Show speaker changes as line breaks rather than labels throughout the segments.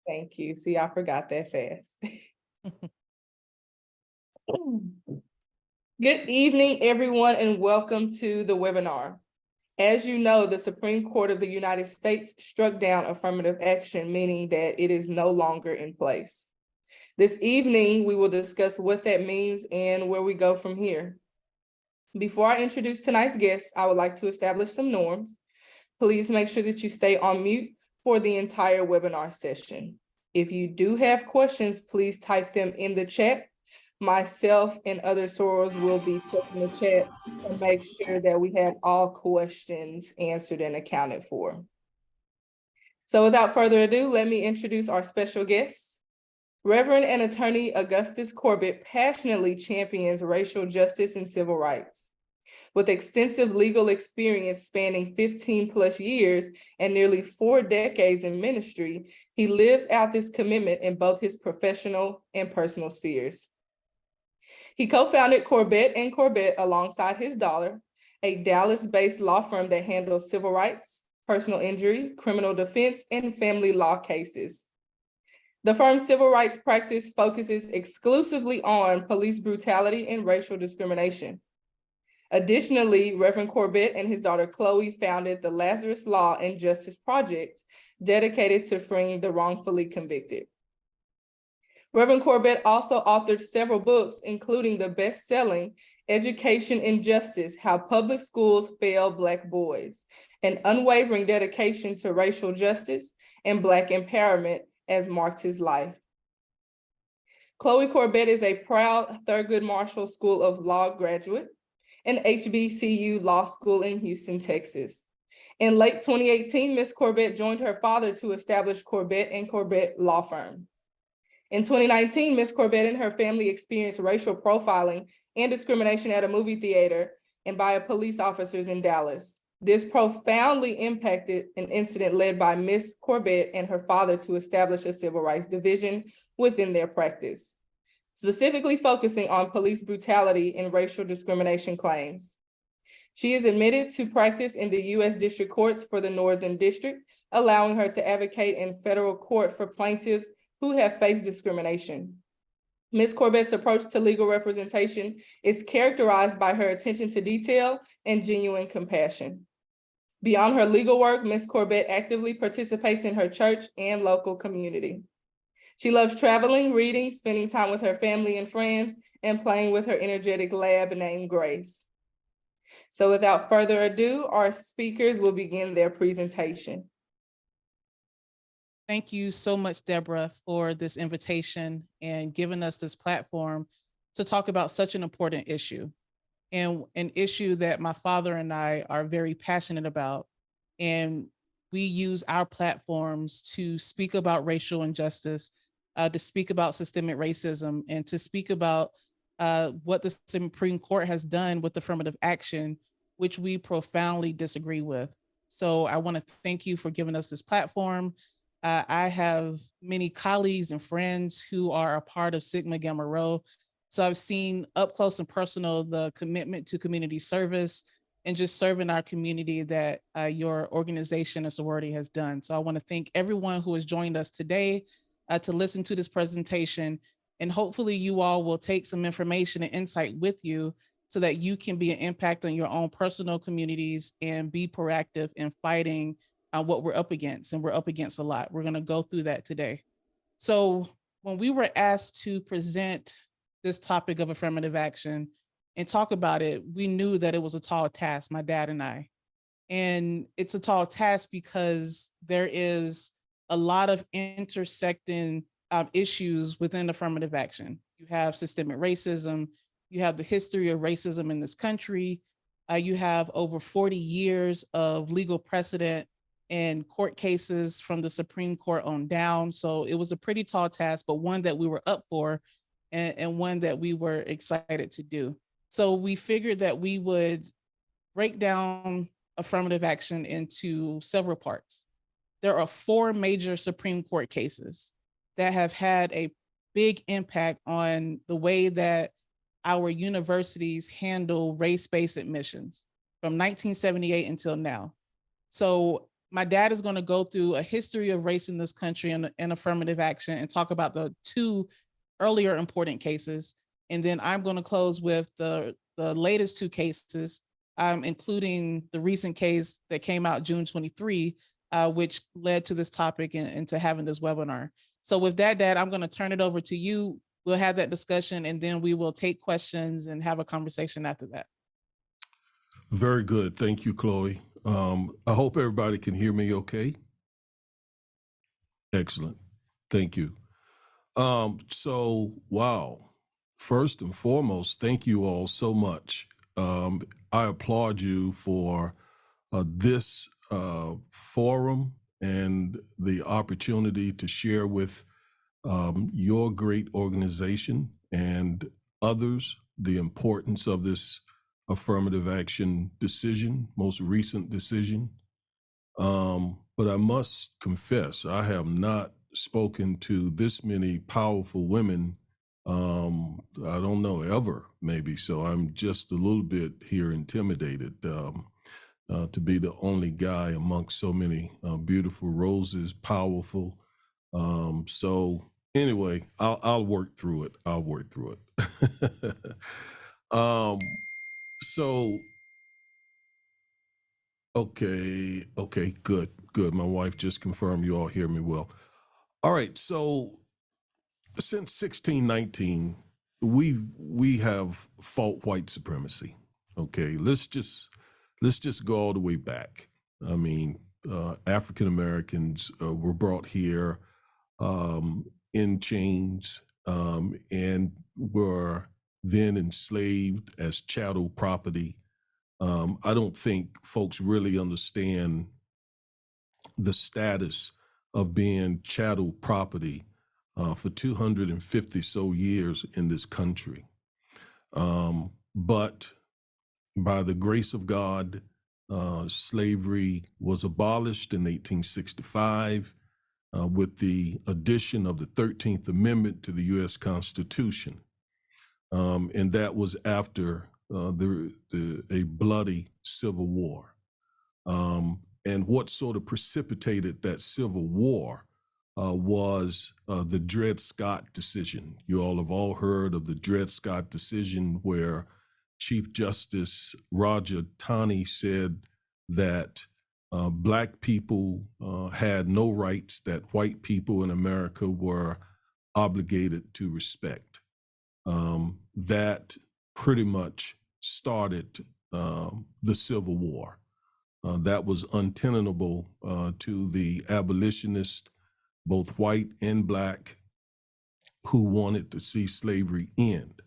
Thank you. See, I forgot that fast. Good evening, everyone, and welcome to the webinar. As you know, the Supreme Court of the United States struck down affirmative action, meaning that it is no longer in place. This evening, we will discuss what that means and where we go from here. Before I introduce tonight's guests, I would like to establish some norms. Please make sure that you stay on mute for the entire webinar session. If you do have questions, please type them in the chat. Myself and other sorors will be checking the chat and make sure that we have all questions answered and accounted for. So without further ado, let me introduce our special guests. Reverend and Attorney Augustus Corbett passionately champions racial justice and civil rights. With extensive legal experience spanning 15 plus years and nearly 4 decades in ministry, he lives out this commitment in both his professional and personal spheres. He co-founded Corbett and Corbett alongside his daughter, a Dallas-based law firm that handles civil rights, personal injury, criminal defense, and family law cases. The firm's civil rights practice focuses exclusively on police brutality and racial discrimination. Additionally, Reverend Corbett and his daughter Chloe founded the Lazarus Law and Justice Project, dedicated to freeing the wrongfully convicted. Reverend Corbett also authored several books, including the best-selling Education in Justice: How Public Schools Fail Black Boys, an unwavering dedication to racial justice and Black empowerment as marked his life. Chloe Corbett is a proud Thurgood Marshall School of Law graduate and HBCU Law School in Houston, Texas. In late 2018, Ms. Corbett joined her father to establish Corbett and Corbett Law Firm. In 2019, Ms. Corbett and her family experienced racial profiling and discrimination at a movie theater and by police officers in Dallas. This profoundly impacted an incident led by Ms. Corbett and her father to establish a civil rights division within their practice, specifically focusing on police brutality and racial discrimination claims. She is admitted to practice in the U.S. District Courts for the Northern District, allowing her to advocate in federal court for plaintiffs who have faced discrimination. Ms. Corbett's approach to legal representation is characterized by her attention to detail and genuine compassion. Beyond her legal work, Ms. Corbett actively participates in her church and local community. She loves traveling, reading, spending time with her family and friends, and playing with her energetic lab named Grace. So without further ado, our speakers will begin their presentation.
Thank you so much, Deborah, for this invitation and giving us this platform to talk about such an important issue, and an issue that my father and I are very passionate about. And we use our platforms to speak about racial injustice, to speak about systemic racism, and to speak about what the Supreme Court has done with affirmative action, which we profoundly disagree with. So I want to thank you for giving us this platform. I have many colleagues and friends who are a part of Sigma Gamma Rho. So I've seen up close and personal the commitment to community service and just serving our community that your organization and sorority has done. So I want to thank everyone who has joined us today to listen to this presentation. And hopefully you all will take some information and insight with you so that you can be an impact on your own personal communities and be proactive in fighting what we're up against. And we're up against a lot. We're going to go through that today. So when we were asked to present this topic of affirmative action and talk about it, we knew that it was a tall task, my dad and I. And it's a tall task because there is a lot of intersecting issues within affirmative action. You have systemic racism, you have the history of racism in this country, you have over 40 years of legal precedent and court cases from the Supreme Court on down. So it was a pretty tall task, but one that we were up for and one that we were excited to do. So we figured that we would break down affirmative action into several parts. There are 4 major Supreme Court cases that have had a big impact on the way that our universities handle race-based admissions from 1978 until now. So my dad is going to go through a history of race in this country and affirmative action and talk about the two earlier important cases. And then I'm going to close with the latest two cases, including the recent case that came out June 23, which led to this topic and to having this webinar. So with that, Dad, I'm going to turn it over to you. We'll have that discussion, and then we will take questions and have a conversation after that.
Very good. Thank you, Chloe. I hope everybody can hear me okay. Excellent. Thank you. So, wow. First and foremost, thank you all so much. I applaud you for this forum and the opportunity to share with your great organization and others the importance of this affirmative action decision, most recent decision. But I must confess, I have not spoken to this many powerful women, I don't know, ever, maybe. So I'm just a little bit here intimidated to be the only guy amongst so many beautiful roses, powerful. So anyway, I'll work through it. I'll work through it. So, okay, good. My wife just confirmed you all hear me well. All right, so since 1619, we have fought white supremacy. Okay, let's just go all the way back. I mean, African Americans were brought here in chains and were then enslaved as chattel property. I don't think folks really understand the status of being chattel property for 250 so years in this country. But by the grace of God, slavery was abolished in 1865 with the addition of the 13th Amendment to the U.S. Constitution. And that was after a bloody Civil War. And what sort of precipitated that Civil War was the Dred Scott decision. You all have all heard of the Dred Scott decision, where Chief Justice Roger Taney said that Black people had no rights that white people in America were obligated to respect. That pretty much started the Civil War. That was untenable to the abolitionists, both white and Black, who wanted to see slavery end.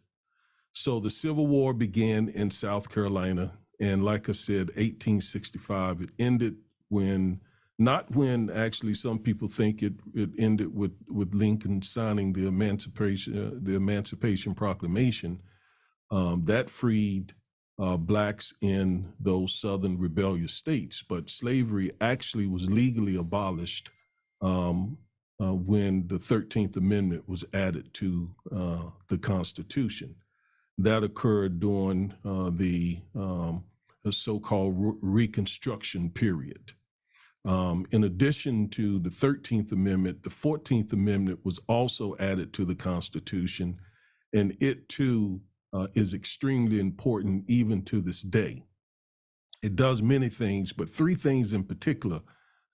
So the Civil War began in South Carolina, and like I said, 1865, it ended not when actually some people think it ended with Lincoln signing the Emancipation Proclamation. That freed Blacks in those southern rebellious states, but slavery actually was legally abolished when the 13th Amendment was added to the Constitution. That occurred during the so-called Reconstruction period. In addition to the 13th Amendment, the 14th Amendment was also added to the Constitution, and it too is extremely important even to this day. It does many things, but three things in particular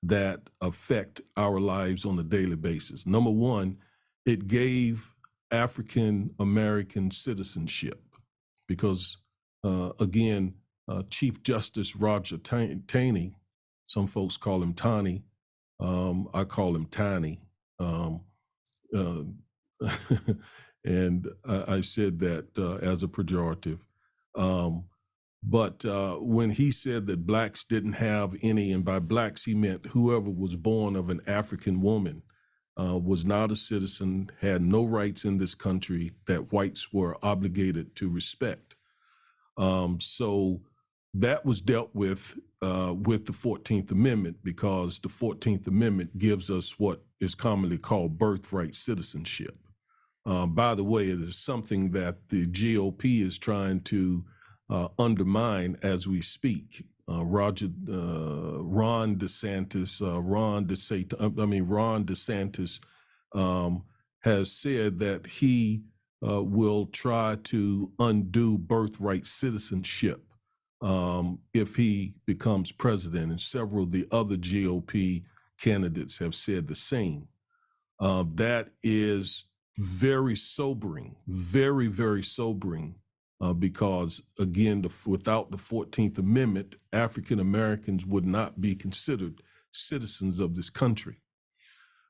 that affect our lives on a daily basis. Number one, it gave African American citizenship because, again, Chief Justice Roger Taney, some folks call him Tani, I call him Tiny. And I said that as a pejorative. But when he said that Blacks didn't have any, and by Blacks he meant whoever was born of an African woman, was not a citizen, had no rights in this country that whites were obligated to respect. So that was dealt with the 14th Amendment, because the 14th Amendment gives us what is commonly called birthright citizenship. By the way, it is something that the GOP is trying to undermine as we speak. Ron DeSantis has said that he will try to undo birthright citizenship if he becomes president, and several of the other GOP candidates have said the same. That is very sobering, very, very sobering, because again, without the 14th Amendment, African Americans would not be considered citizens of this country.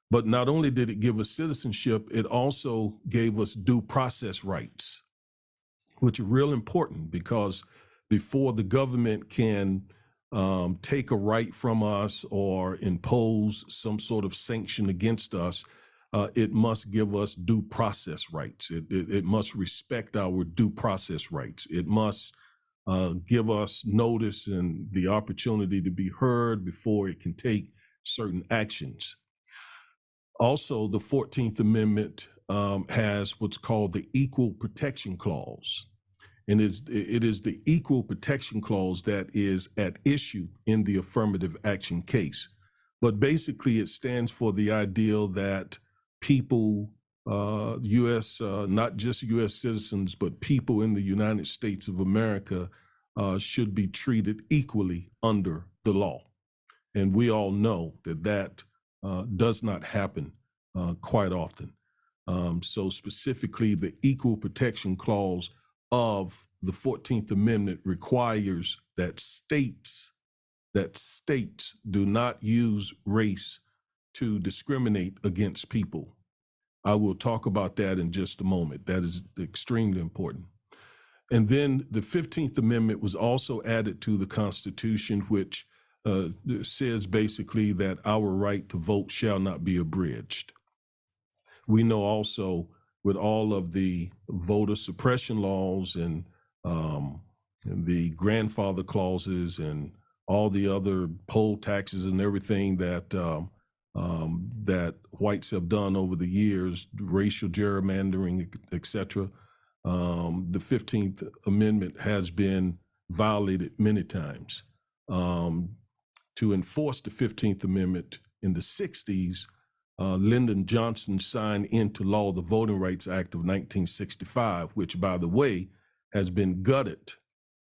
But not only did it give us citizenship, it also gave us due process rights, which are real important, because before the government can take a right from us or impose some sort of sanction against us, it must give us due process rights. It must respect our due process rights. It must give us notice and the opportunity to be heard before it can take certain actions. Also, the 14th Amendment has what's called the Equal Protection Clause. And it is the Equal Protection Clause that is at issue in the affirmative action case. But basically, it stands for the ideal that people, U.S., not just U.S. citizens, but people in the United States of America should be treated equally under the law. And we all know that that does not happen quite often. So specifically, the Equal Protection Clause of the 14th Amendment requires that states do not use race to discriminate against people. I will talk about that in just a moment. That is extremely important. And then the 15th Amendment was also added to the Constitution, which says basically that our right to vote shall not be abridged. We know also with all of the voter suppression laws and the grandfather clauses and all the other poll taxes and everything that that whites have done over the years, racial gerrymandering, et cetera, the 15th Amendment has been violated many times. To enforce the 15th Amendment in the 60s, Lyndon Johnson signed into law the Voting Rights Act of 1965, which, by the way, has been gutted,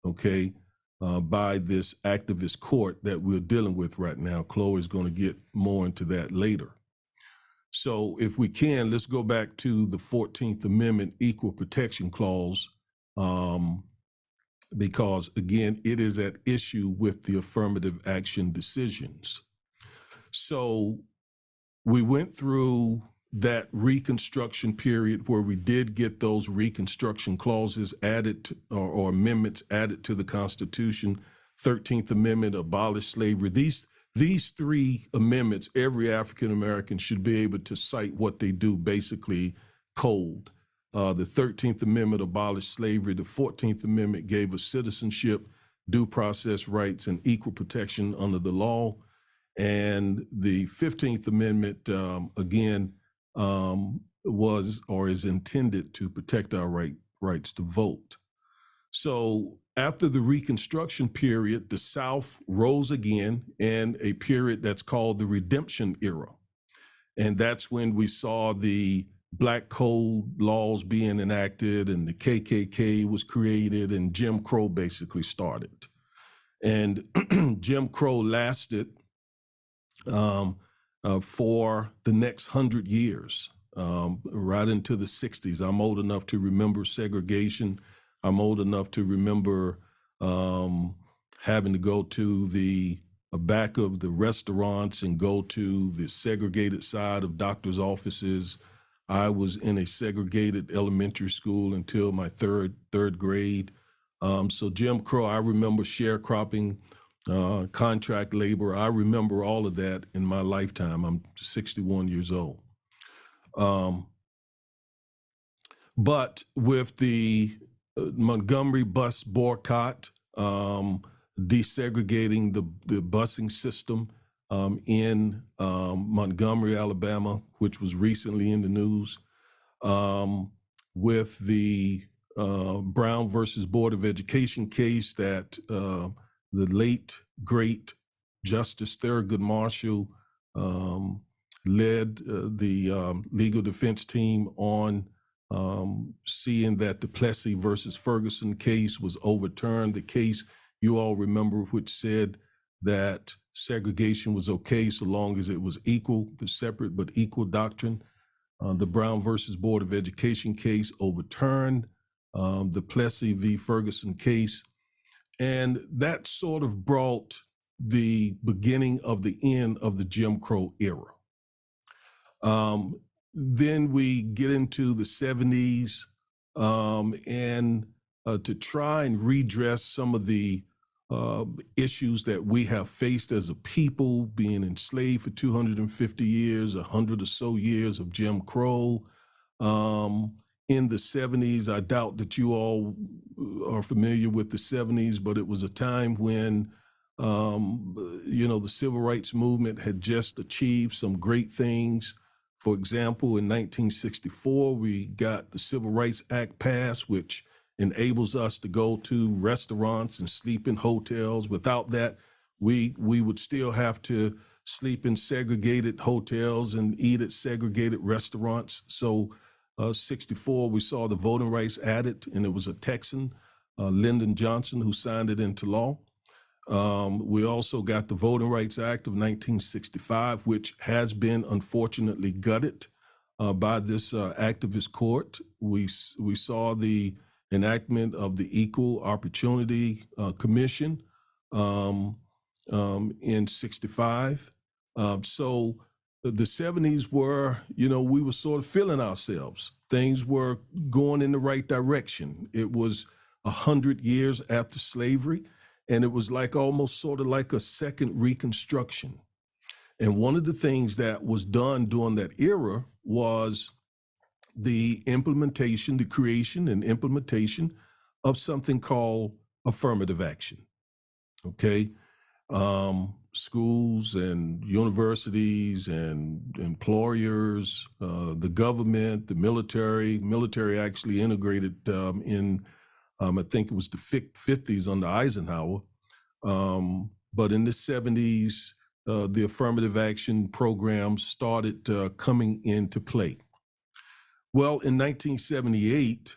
okay, by this activist court that we're dealing with right now. Chloe is going to get more into that later. So if we can, let's go back to the 14th Amendment Equal Protection Clause, because, again, it is at issue with the affirmative action decisions. So we went through that Reconstruction period where we did get those Reconstruction clauses added to, or amendments added to the Constitution. 13th Amendment abolished slavery. These three amendments, every African American should be able to cite what they do basically cold. The 13th Amendment abolished slavery. The 14th Amendment gave us citizenship, due process rights, and equal protection under the law. And the 15th Amendment, again, was or is intended to protect our rights to vote. So after the Reconstruction period, the South rose again in a period that's called the Redemption era. And that's when we saw the Black Code laws being enacted and the KKK was created and Jim Crow basically started. And Jim Crow lasted for the next 100 years, right into the 60s. I'm old enough to remember segregation. I'm old enough to remember having to go to the back of the restaurants and go to the segregated side of doctors' offices. I was in a segregated elementary school until my third grade. So Jim Crow, I remember sharecropping, contract labor. I remember all of that in my lifetime. I'm 61 years old. But with the Montgomery bus boycott, desegregating the busing system in Montgomery, Alabama, which was recently in the news, with the Brown versus Board of Education case that the late, great Justice Thurgood Marshall led the legal defense team on seeing that the Plessy versus Ferguson case was overturned. The case you all remember, which said that segregation was okay so long as it was equal, the separate but equal doctrine. The Brown versus Board of Education case overturned the Plessy v. Ferguson case. And that sort of brought the beginning of the end of the Jim Crow era. Then we get into the 70s and to try and redress some of the issues that we have faced as a people, being enslaved for 250 years, 100 or so years of Jim Crow. In the 70s, I doubt that you all are familiar with the 70s, but it was a time when, the civil rights movement had just achieved some great things. For example, in 1964, we got the Civil Rights Act passed, which enables us to go to restaurants and sleep in hotels. Without that, we would still have to sleep in segregated hotels and eat at segregated restaurants. So 64, we saw the Voting Rights added, and it was a Texan, Lyndon Johnson, who signed it into law. We also got the Voting Rights Act of 1965, which has been unfortunately gutted by this activist court. We saw the enactment of the Equal Opportunity Commission in 65. So the 70s were, we were sort of feeling ourselves. Things were going in the right direction. It was 100 years after slavery, and it was like almost sort of like a second Reconstruction. And one of the things that was done during that era was the creation and implementation of something called affirmative action. Okay. Schools and universities and employers, the government, the military actually integrated in, I think it was the 50s under Eisenhower. But in the 70s, the affirmative action programs started coming into play. Well, in 1978,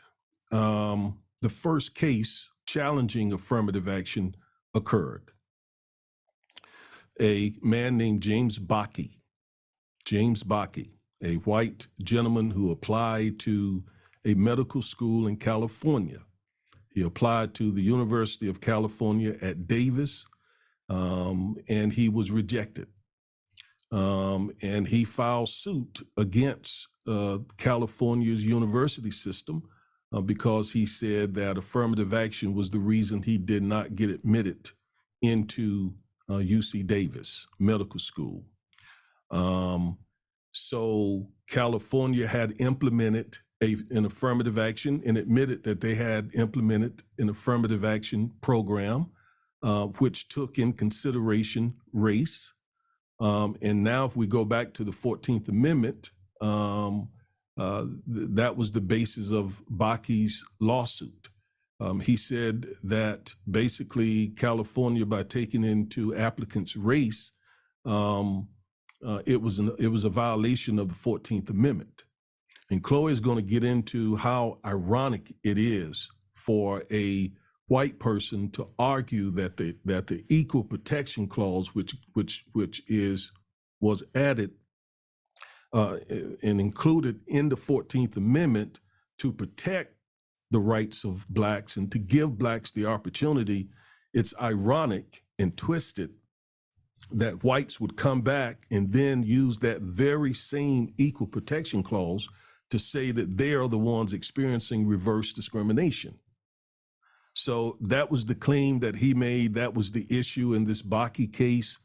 the first case challenging affirmative action occurred. A man named James Bakke, a white gentleman who applied to a medical school in California. He applied to the University of California at Davis, and he was rejected. And he filed suit against California's university system because he said that affirmative action was the reason he did not get admitted into UC Davis Medical School. So California had implemented an affirmative action and admitted that they had implemented an affirmative action program, which took in consideration race. And now if we go back to the 14th Amendment, that was the basis of Bakke's lawsuit. He said that basically California, by taking into applicants' race, it was a violation of the 14th Amendment. And Chloe is going to get into how ironic it is for a white person to argue that the Equal Protection Clause, which was added and included in the 14th Amendment to protect the rights of Blacks and to give Blacks the opportunity, it's ironic and twisted that whites would come back and then use that very same Equal Protection Clause to say that they are the ones experiencing reverse discrimination. So that was the claim that he made. That was the issue in this Bakke case.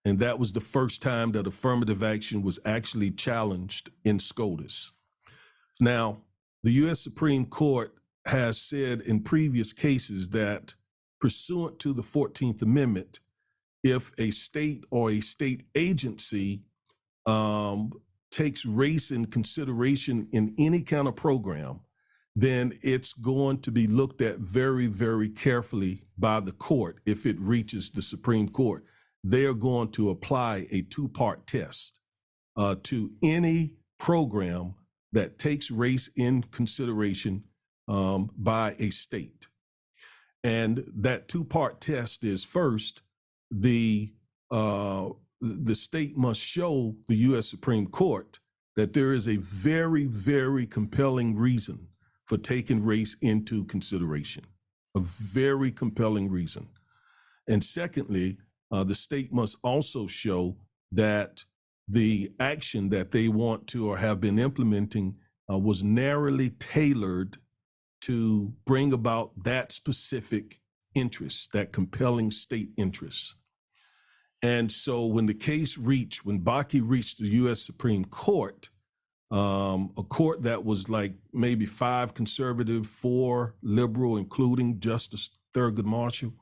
And that was the first time that affirmative action was actually challenged in SCOTUS. Now, the U.S. Supreme Court has said in previous cases that pursuant to the 14th Amendment, if a state or a state agency takes race in consideration in any kind of program, then it's going to be looked at very, very carefully by the court. If it reaches the Supreme Court, they are going to apply a two-part test to any program that takes race in consideration by a state. And that two-part test is, first, the state must show the U.S. Supreme Court that there is a very, very compelling reason for taking race into consideration, a very compelling reason. And secondly, the state must also show that the action that they want to or have been implementing was narrowly tailored to bring about that specific interest, that compelling state interest. And so when Bakke reached the U.S. Supreme Court, a court that was like maybe 5 conservative, 4 liberal, including Justice Thurgood Marshall,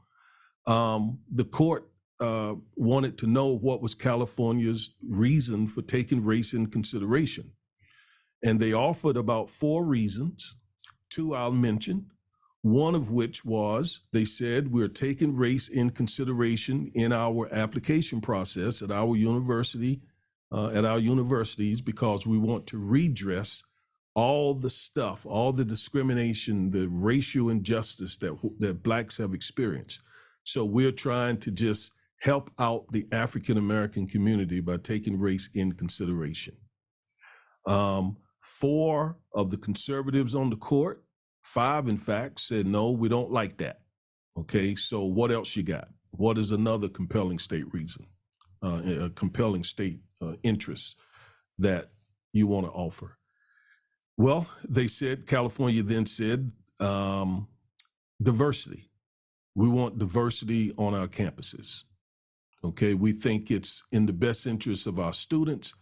the court wanted to know what was California's reason for taking race in consideration. And they offered about 4 reasons. 2 I'll mention, one of which was, they said, we're taking race in consideration in our application process at our university, at our universities, because we want to redress all the stuff, all the discrimination, the racial injustice that Blacks have experienced. So we're trying to just help out the African-American community by taking race in consideration. 4 of the conservatives on the court, 5 in fact, said, no, we don't like that. Okay, so what else you got? What is another compelling state reason, a compelling state interest that you want to offer? Well, they said, California then said, diversity. We want diversity on our campuses. Okay, we think it's in the best interest of our students,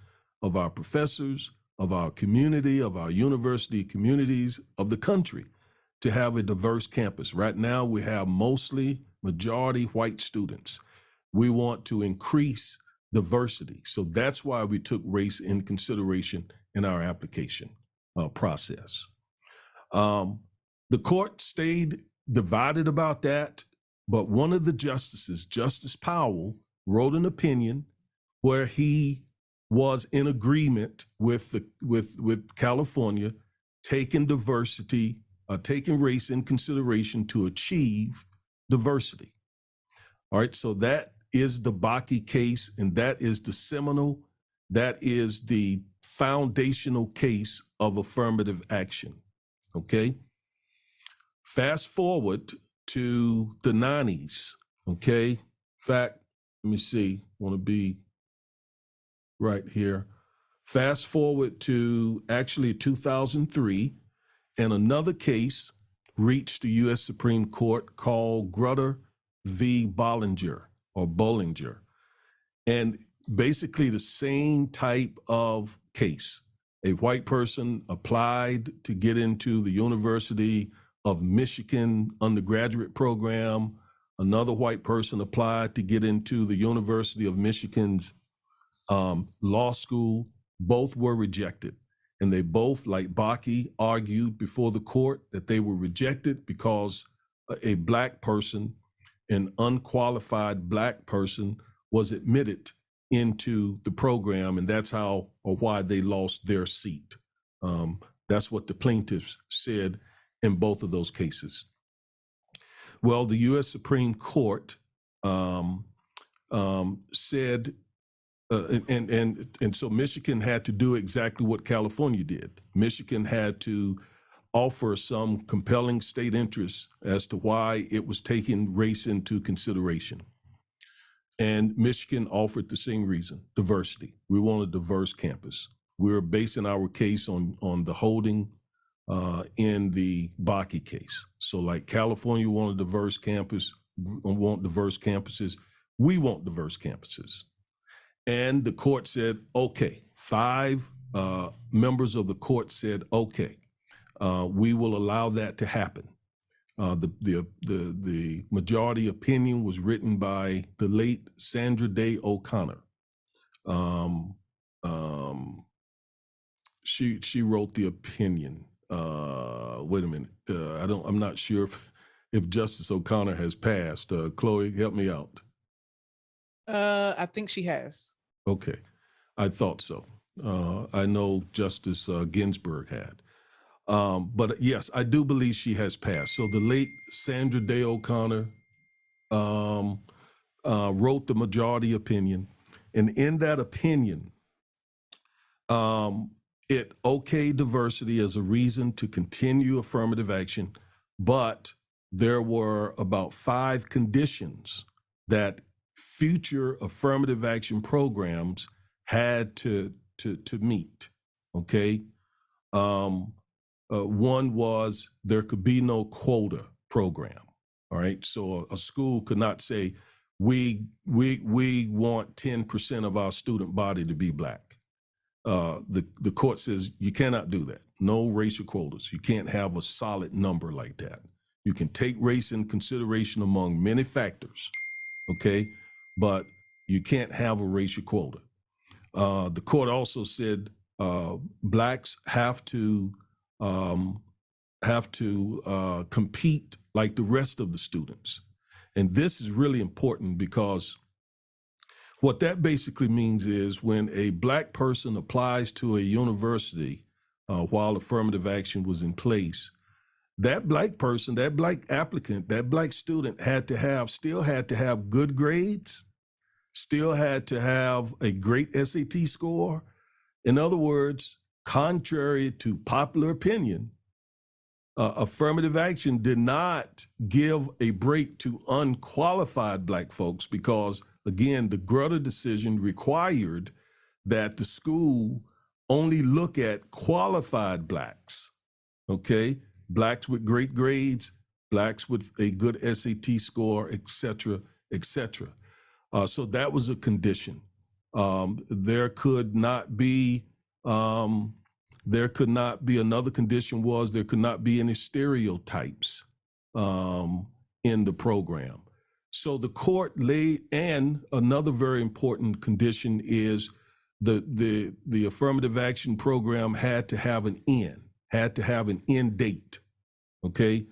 of our professors, of our community, of our university communities, of the country, to have a diverse campus. Right now, we have majority white students. We want to increase diversity. So that's why we took race in consideration in our application process. The court stayed divided about that, but one of the justices, Justice Powell, wrote an opinion where he was in agreement with California taking taking race in consideration to achieve diversity. All right, so that is the Bakke case, and that is the seminal, that is the foundational case of affirmative action. Okay. Fast forward to the 90s. Okay. In fact, let me see, want to be right here. Fast forward to actually 2003, and another case reached the U.S. Supreme Court called Grutter v. Bollinger. And basically the same type of case. A white person applied to get into the University of Michigan undergraduate program. Another white person applied to get into the University of Michigan's law school. Both were rejected. And they both, like Bakke, argued before the court that they were rejected because a Black person, an unqualified Black person, was admitted into the program, and that's how or why they lost their seat. That's what the plaintiffs said in both of those cases. Well, the U.S. Supreme Court said, and so Michigan had to do exactly what California did. Michigan had to offer some compelling state interest as to why it was taking race into consideration. And Michigan offered the same reason: diversity. We want a diverse campus. We're basing our case on the holding in the Bakke case. So like California want a diverse campus, want diverse campuses, we want diverse campuses. And the court said, okay, 5 members of the court said, okay, we will allow that to happen. The majority opinion was written by the late Sandra Day O'Connor. She wrote the opinion. wait a minute. I'm not sure if Justice O'Connor has passed. Chloe, help me out.
I think she has.
Okay, I thought so. I know Justice Ginsburg had. But yes, I do believe she has passed. So the late Sandra Day O'Connor wrote the majority opinion. And in that opinion, it okayed diversity as a reason to continue affirmative action, but there were about 5 conditions that future affirmative action programs had to meet, okay? One was there could be no quota program, all right? So a school could not say, we want 10% of our student body to be Black. The court says you cannot do that. No racial quotas. You can't have a solid number like that. You can take race in consideration among many factors, okay? But you can't have a racial quota. The court also said Blacks have to compete like the rest of the students. And this is really important because what that basically means is when a Black person applies to a university while affirmative action was in place, that Black person, that Black applicant, that Black student still had to have good grades, still had to have a great SAT score. In other words, contrary to popular opinion, affirmative action did not give a break to unqualified Black folks because, again, the Grutter decision required that the school only look at qualified Blacks, okay? Blacks with great grades, Blacks with a good SAT score, et cetera, et cetera. So that was a condition. There could not be another condition was there could not be any stereotypes in the program. So the court and another very important condition is the affirmative action program had to have an end date, okay?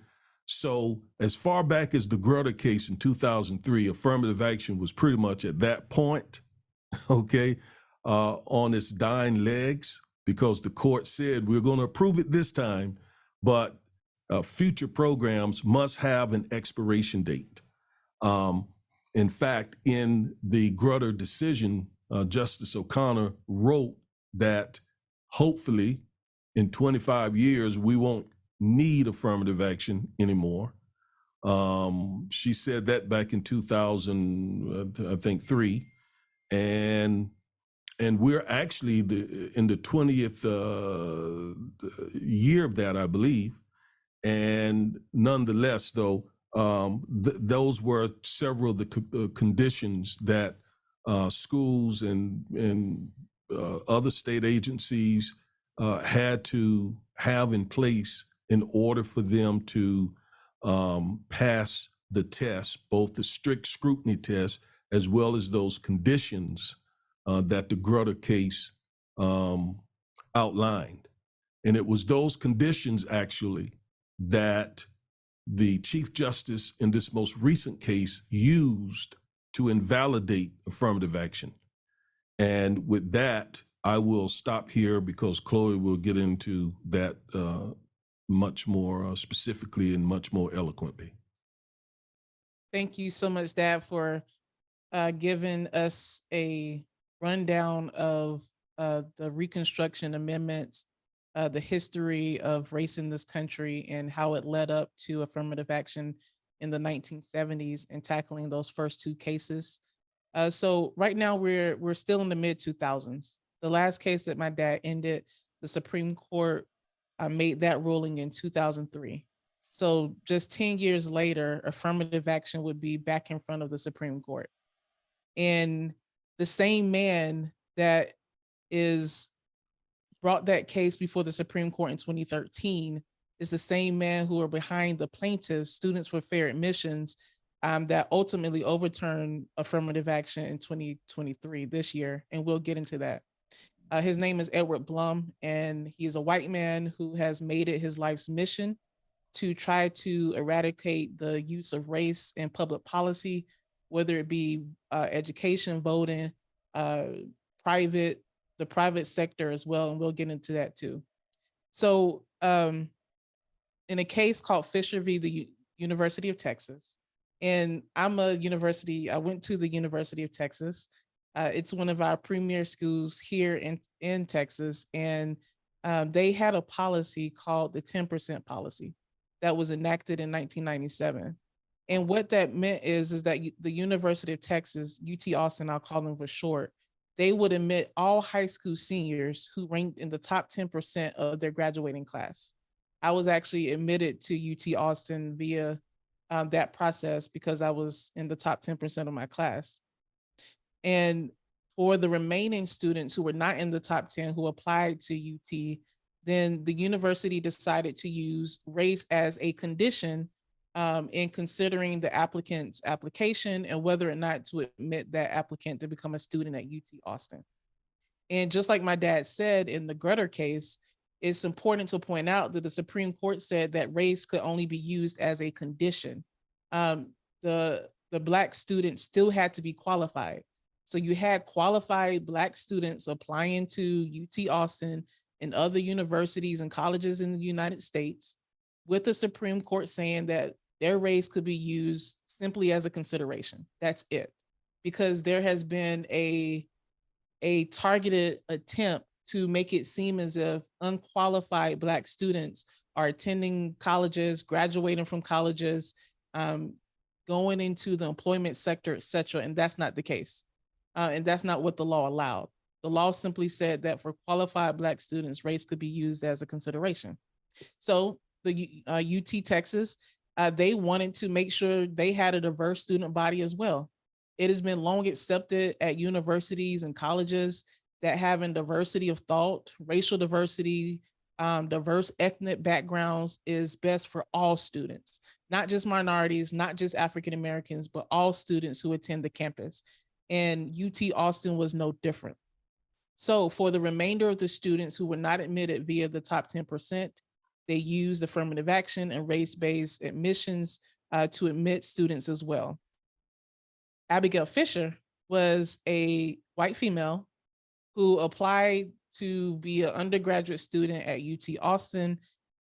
So as far back as the Grutter case in 2003, affirmative action was pretty much at that point, okay, on its dying legs, because the court said we're going to approve it this time, but future programs must have an expiration date. In fact, in the Grutter decision, Justice O'Connor wrote that hopefully in 25 years, we won't need affirmative action anymore. She said that back in 2003, and we're actually in the 20th year of that, I believe. And nonetheless, though, those were several of the conditions that schools and other state agencies had to have in place in order for them to pass the test, both the strict scrutiny test as well as those conditions that the Grutter case outlined. And it was those conditions actually that the Chief Justice in this most recent case used to invalidate affirmative action. And with that, I will stop here because Chloe will get into that much more specifically and much more eloquently.
Thank you so much, Dad, for giving us a rundown of the Reconstruction Amendments, the history of race in this country, and how it led up to affirmative action in the 1970s and tackling those first 2 cases. So right now we're still in the mid 2000s. The last case that my dad ended, the Supreme Court made that ruling in 2003. So just 10 years later, affirmative action would be back in front of the Supreme Court. And the same man that brought that case before the Supreme Court in 2013 is the same man who are behind the plaintiffs, Students for Fair Admissions, that ultimately overturned affirmative action in 2023 this year. And we'll get into that. His name is Edward Blum, and he is a white man who has made it his life's mission to try to eradicate the use of race in public policy, whether it be education, voting, the private sector as well, and we'll get into that too. So in a case called Fisher v. the University of Texas, and I went to the University of Texas. It's one of our premier schools here in Texas, and they had a policy called the 10% policy that was enacted in 1997. And what that meant is that the University of Texas, UT Austin, I'll call them for short, they would admit all high school seniors who ranked in the top 10% of their graduating class. I was actually admitted to UT Austin via that process because I was in the top 10% of my class. And for the remaining students who were not in the top 10 who applied to UT, then the university decided to use race as a condition in considering the applicant's application and whether or not to admit that applicant to become a student at UT Austin. And just like my dad said in the Grutter case, it's important to point out that the Supreme Court said that race could only be used as a condition. The Black students still had to be qualified. So you had qualified Black students applying to UT Austin and other universities and colleges in the United States, with the Supreme Court saying that their race could be used simply as a consideration. That's it. Because there has been a targeted attempt to make it seem as if unqualified Black students are attending colleges, graduating from colleges, going into the employment sector, et cetera, and that's not the case. And that's not what the law allowed. The law simply said that for qualified Black students, race could be used as a consideration. So the UT Texas, they wanted to make sure they had a diverse student body as well. It has been long accepted at universities and colleges that having diversity of thought, racial diversity, diverse ethnic backgrounds is best for all students, not just minorities, not just African Americans, but all students who attend the campus. And UT Austin was no different. So for the remainder of the students who were not admitted via the top 10%, they used affirmative action and race-based admissions to admit students as well. Abigail Fisher was a white female who applied to be an undergraduate student at UT Austin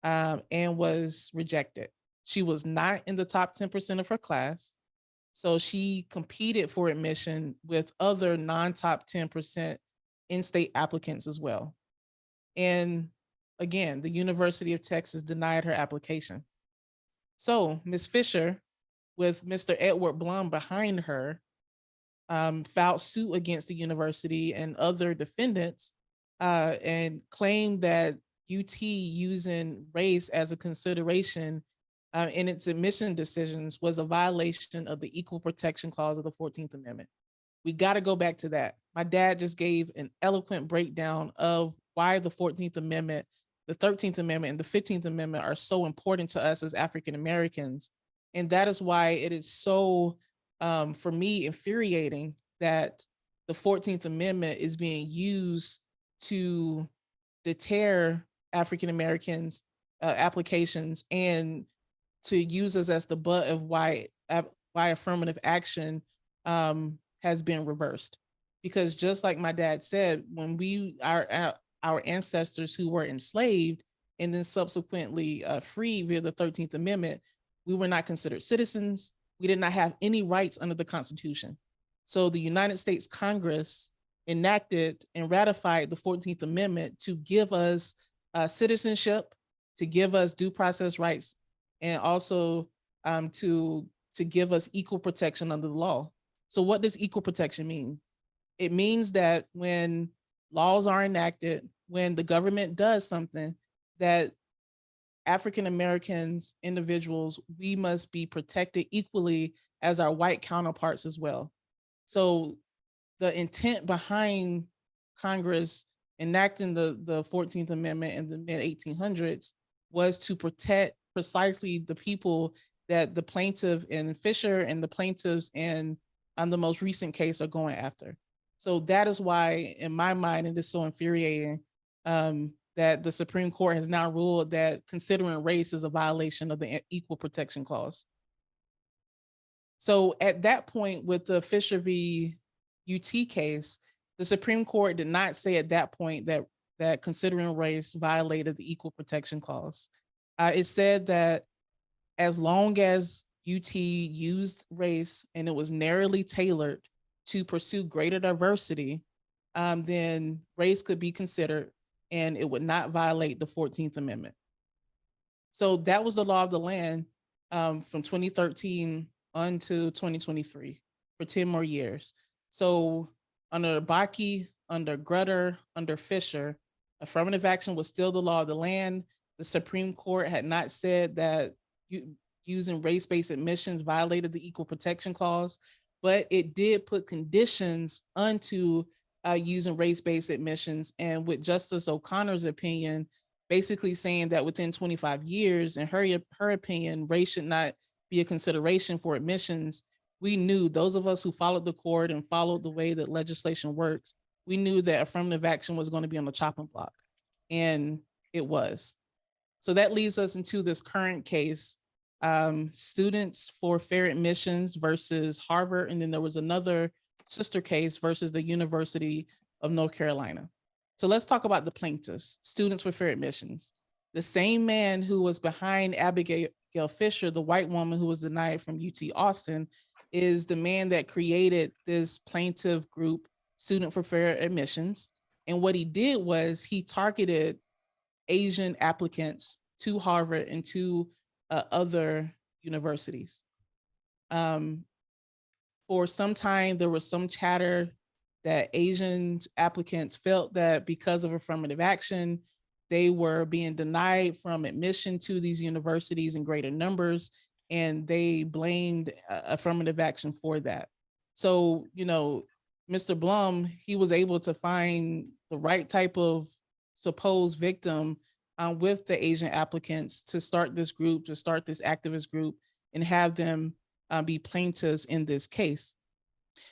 and was rejected. She was not in the top 10% of her class. So she competed for admission with other non-top 10% in-state applicants as well. And again, the University of Texas denied her application. So Ms. Fisher, with Mr. Edward Blum behind her, filed suit against the university and other defendants and claimed that UT using race as a consideration in its admission decisions was a violation of the Equal Protection Clause of the 14th Amendment. We got to go back to that. My dad just gave an eloquent breakdown of why the 14th Amendment, the 13th Amendment, and the 15th Amendment are so important to us as African Americans. And that is why it is so, for me, infuriating that the 14th Amendment is being used to deter African Americans applications and to use us as the butt of why affirmative action has been reversed. Because just like my dad said, when our ancestors who were enslaved and then subsequently freed via the 13th Amendment, we were not considered citizens. We did not have any rights under the Constitution. So the United States Congress enacted and ratified the 14th Amendment to give us citizenship, to give us due process rights, and also to give us equal protection under the law. So what does equal protection mean? It means that when laws are enacted, when the government does something, that African Americans, individuals, we must be protected equally as our white counterparts as well. So the intent behind Congress enacting the 14th Amendment in the mid-1800s was to protect precisely the people that the plaintiff in Fisher and the plaintiffs in the most recent case are going after. So that is why, in my mind, it is so infuriating that the Supreme Court has now ruled that considering race is a violation of the Equal Protection Clause. So at that point, with the Fisher v. UT case, the Supreme Court did not say at that point that considering race violated the Equal Protection Clause. It said that as long as UT used race and it was narrowly tailored to pursue greater diversity, then race could be considered and it would not violate the 14th Amendment. So that was the law of the land from 2013 until 2023 for 10 more years. So under Bakke, under Grutter, under Fisher, affirmative action was still the law of the land. The Supreme Court had not said that using race-based admissions violated the Equal Protection Clause, but it did put conditions onto using race-based admissions. And with Justice O'Connor's opinion, basically saying that within 25 years, in her opinion, race should not be a consideration for admissions. We knew, those of us who followed the court and followed the way that legislation works, we knew that affirmative action was going to be on the chopping block, and it was. So that leads us into this current case, Students for Fair Admissions versus Harvard, and then there was another sister case versus the University of North Carolina. So let's talk about the plaintiffs, Students for Fair Admissions. The same man who was behind Abigail Fisher, the white woman who was denied from UT Austin, is the man that created this plaintiff group, Student for Fair Admissions. And what he did was he targeted Asian applicants to Harvard and to other universities. For some time, there was some chatter that Asian applicants felt that because of affirmative action, they were being denied from admission to these universities in greater numbers, and they blamed affirmative action for that. So, you know, Mr. Blum, he was able to find the right type of supposed victim with the Asian applicants to start this group, to start this activist group, and have them be plaintiffs in this case.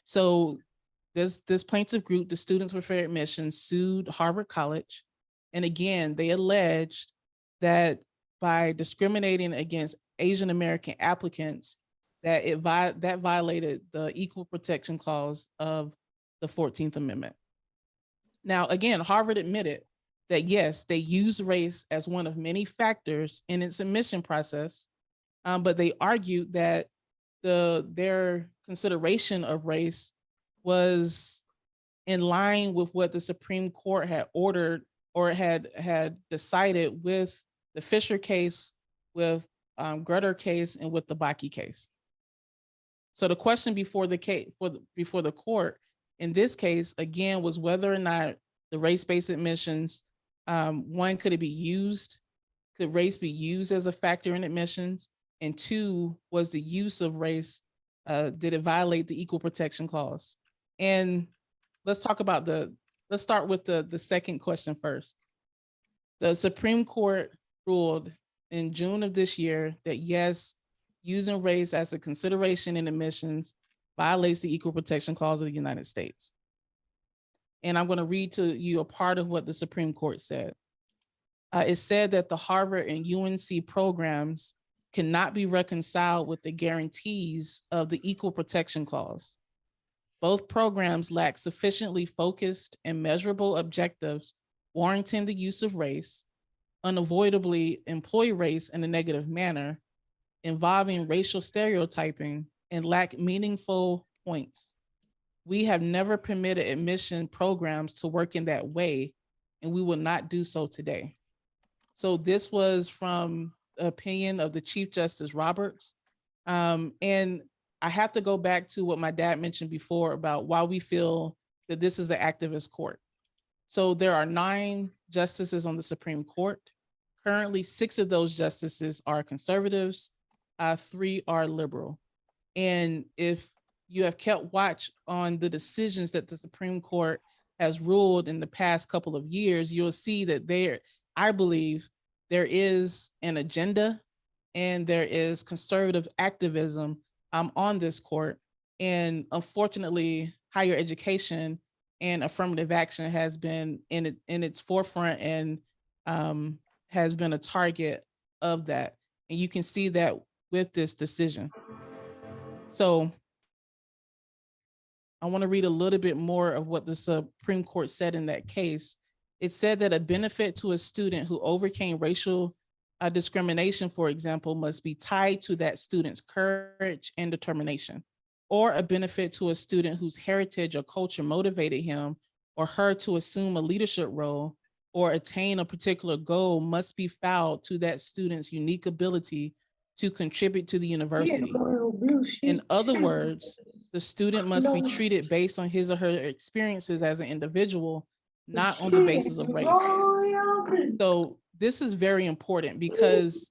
So this plaintiff group, the Students for Fair Admissions, sued Harvard College. And again, they alleged that by discriminating against Asian American applicants, that that violated the Equal Protection Clause of the 14th Amendment. Now, again, Harvard admitted that yes, they used race as one of many factors in its admission process, but they argued that their consideration of race was in line with what the Supreme Court had ordered or had decided with the Fisher case, with Grutter case, and with the Bakke case. So the question before the court in this case, again, was whether or not the race-based admissions, one, could race be used as a factor in admissions? And two, was the use of race, did it violate the Equal Protection Clause? And let's start with the second question first. The Supreme Court ruled in June of this year that yes, using race as a consideration in admissions violates the Equal Protection Clause of the United States. And I'm going to read to you a part of what the Supreme Court said. It said that the Harvard and UNC programs cannot be reconciled with the guarantees of the Equal Protection Clause. Both programs lack sufficiently focused and measurable objectives warranting the use of race, unavoidably employ race in a negative manner, involving racial stereotyping, and lack meaningful points. We have never permitted admission programs to work in that way, and we will not do so today. So this was from the opinion of the Chief Justice Roberts. And I have to go back to what my dad mentioned before about why we feel that this is the activist court. So there are 9 justices on the Supreme Court. Currently, 6 of those justices are conservatives, 3 are liberal. And if you have kept watch on the decisions that the Supreme Court has ruled in the past couple of years, you'll see that I believe there is an agenda and there is conservative activism on this court. And unfortunately, higher education and affirmative action has been in its forefront and has been a target of that. And you can see that with this decision. So I want to read a little bit more of what the Supreme Court said in that case. It said that a benefit to a student who overcame racial discrimination, for example, must be tied to that student's courage and determination, or a benefit to a student whose heritage or culture motivated him or her to assume a leadership role or attain a particular goal must be found to that student's unique ability to contribute to the university. In other words, the student must be treated based on his or her experiences as an individual, not on the basis of race. So this is very important because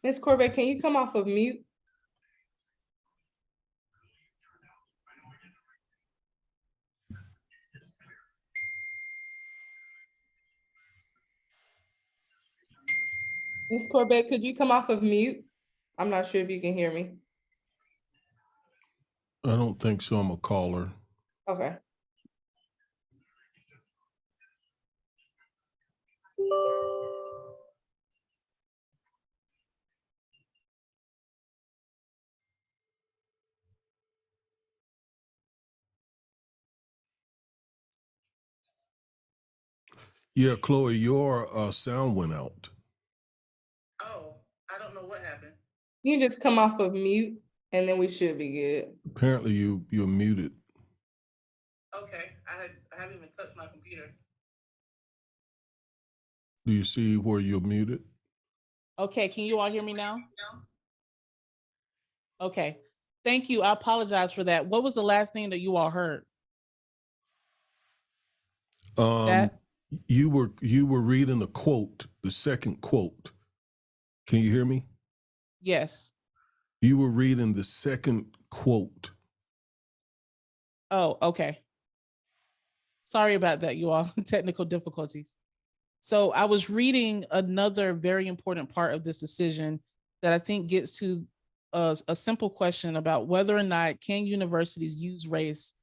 Ms. Corbett, can you come off of mute? Ms. Corbett, could you come off of mute? I'm not sure if you can hear me.
I don't think so. I'm a caller.
Okay.
Yeah, Chloe, your sound went out.
oh, I don't know what happened.
You can just come off of mute and then we should be good.
Apparently you're muted.
Okay, I haven't even touched my computer.
Do you see where you're muted?
Okay, can you all hear me now? Okay, thank you. I apologize for that. What was the last thing that you all heard?
You were reading a quote, the second quote. Can you hear me?
Yes.
You were reading the second quote.
Oh, okay. Sorry about that, you all. Technical difficulties. So I was reading another very important part of this decision that I think gets to a simple question about whether or not can universities use race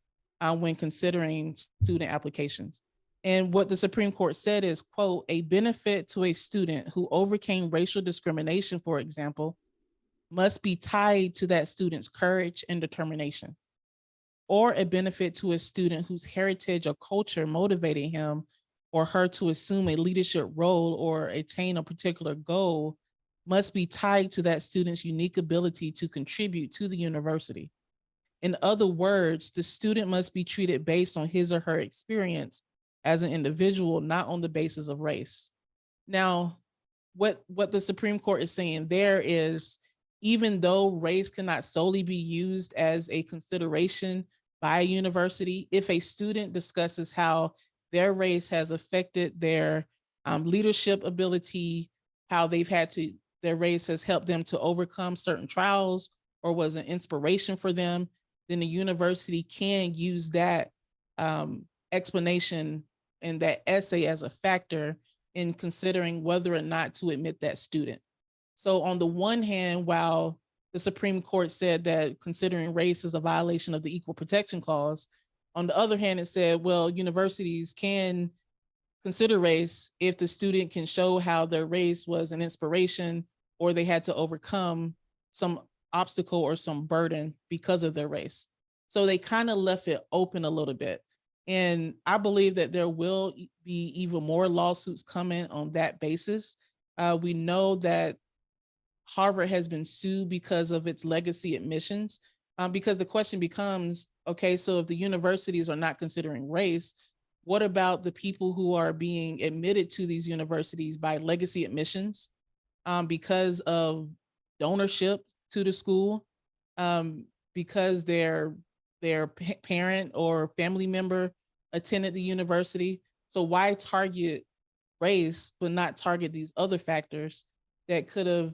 when considering student applications. And what the Supreme Court said is, quote, a benefit to a student who overcame racial discrimination, for example, must be tied to that student's courage and determination, or a benefit to a student whose heritage or culture motivated him or her to assume a leadership role or attain a particular goal must be tied to that student's unique ability to contribute to the university. In other words, the student must be treated based on his or her experience as an individual, not on the basis of race. Now, what the Supreme Court is saying there is, even though race cannot solely be used as a consideration by a university, if a student discusses how their race has affected their leadership ability, how their race has helped them to overcome certain trials or was an inspiration for them, then the university can use that explanation and that essay as a factor in considering whether or not to admit that student. So on the one hand, while the Supreme Court said that considering race is a violation of the Equal Protection Clause, on the other hand, it said, well, universities can consider race if the student can show how their race was an inspiration or they had to overcome some obstacle or some burden because of their race. So they kind of left it open a little bit. And I believe that there will be even more lawsuits coming on that basis. We know that Harvard has been sued because of its legacy admissions, because the question becomes, okay, so if the universities are not considering race, what about the people who are being admitted to these universities by legacy admissions because of donorship to the school, because their parent or family member attended the university? So why target race but not target these other factors that could have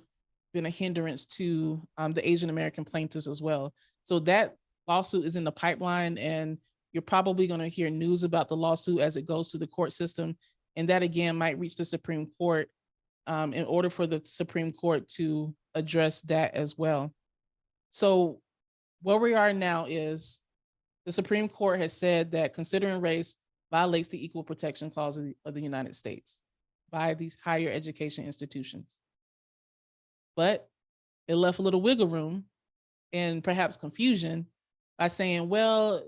been a hindrance to the Asian American plaintiffs as well? So that lawsuit is in the pipeline, and You're probably going to hear news about the lawsuit as it goes through the court system. And that again might reach the Supreme Court in order for the Supreme Court to address that as well. So where we are now is the Supreme Court has said that considering race violates the Equal Protection Clause of the United States by these higher education institutions. But it left a little wiggle room and perhaps confusion by saying, well,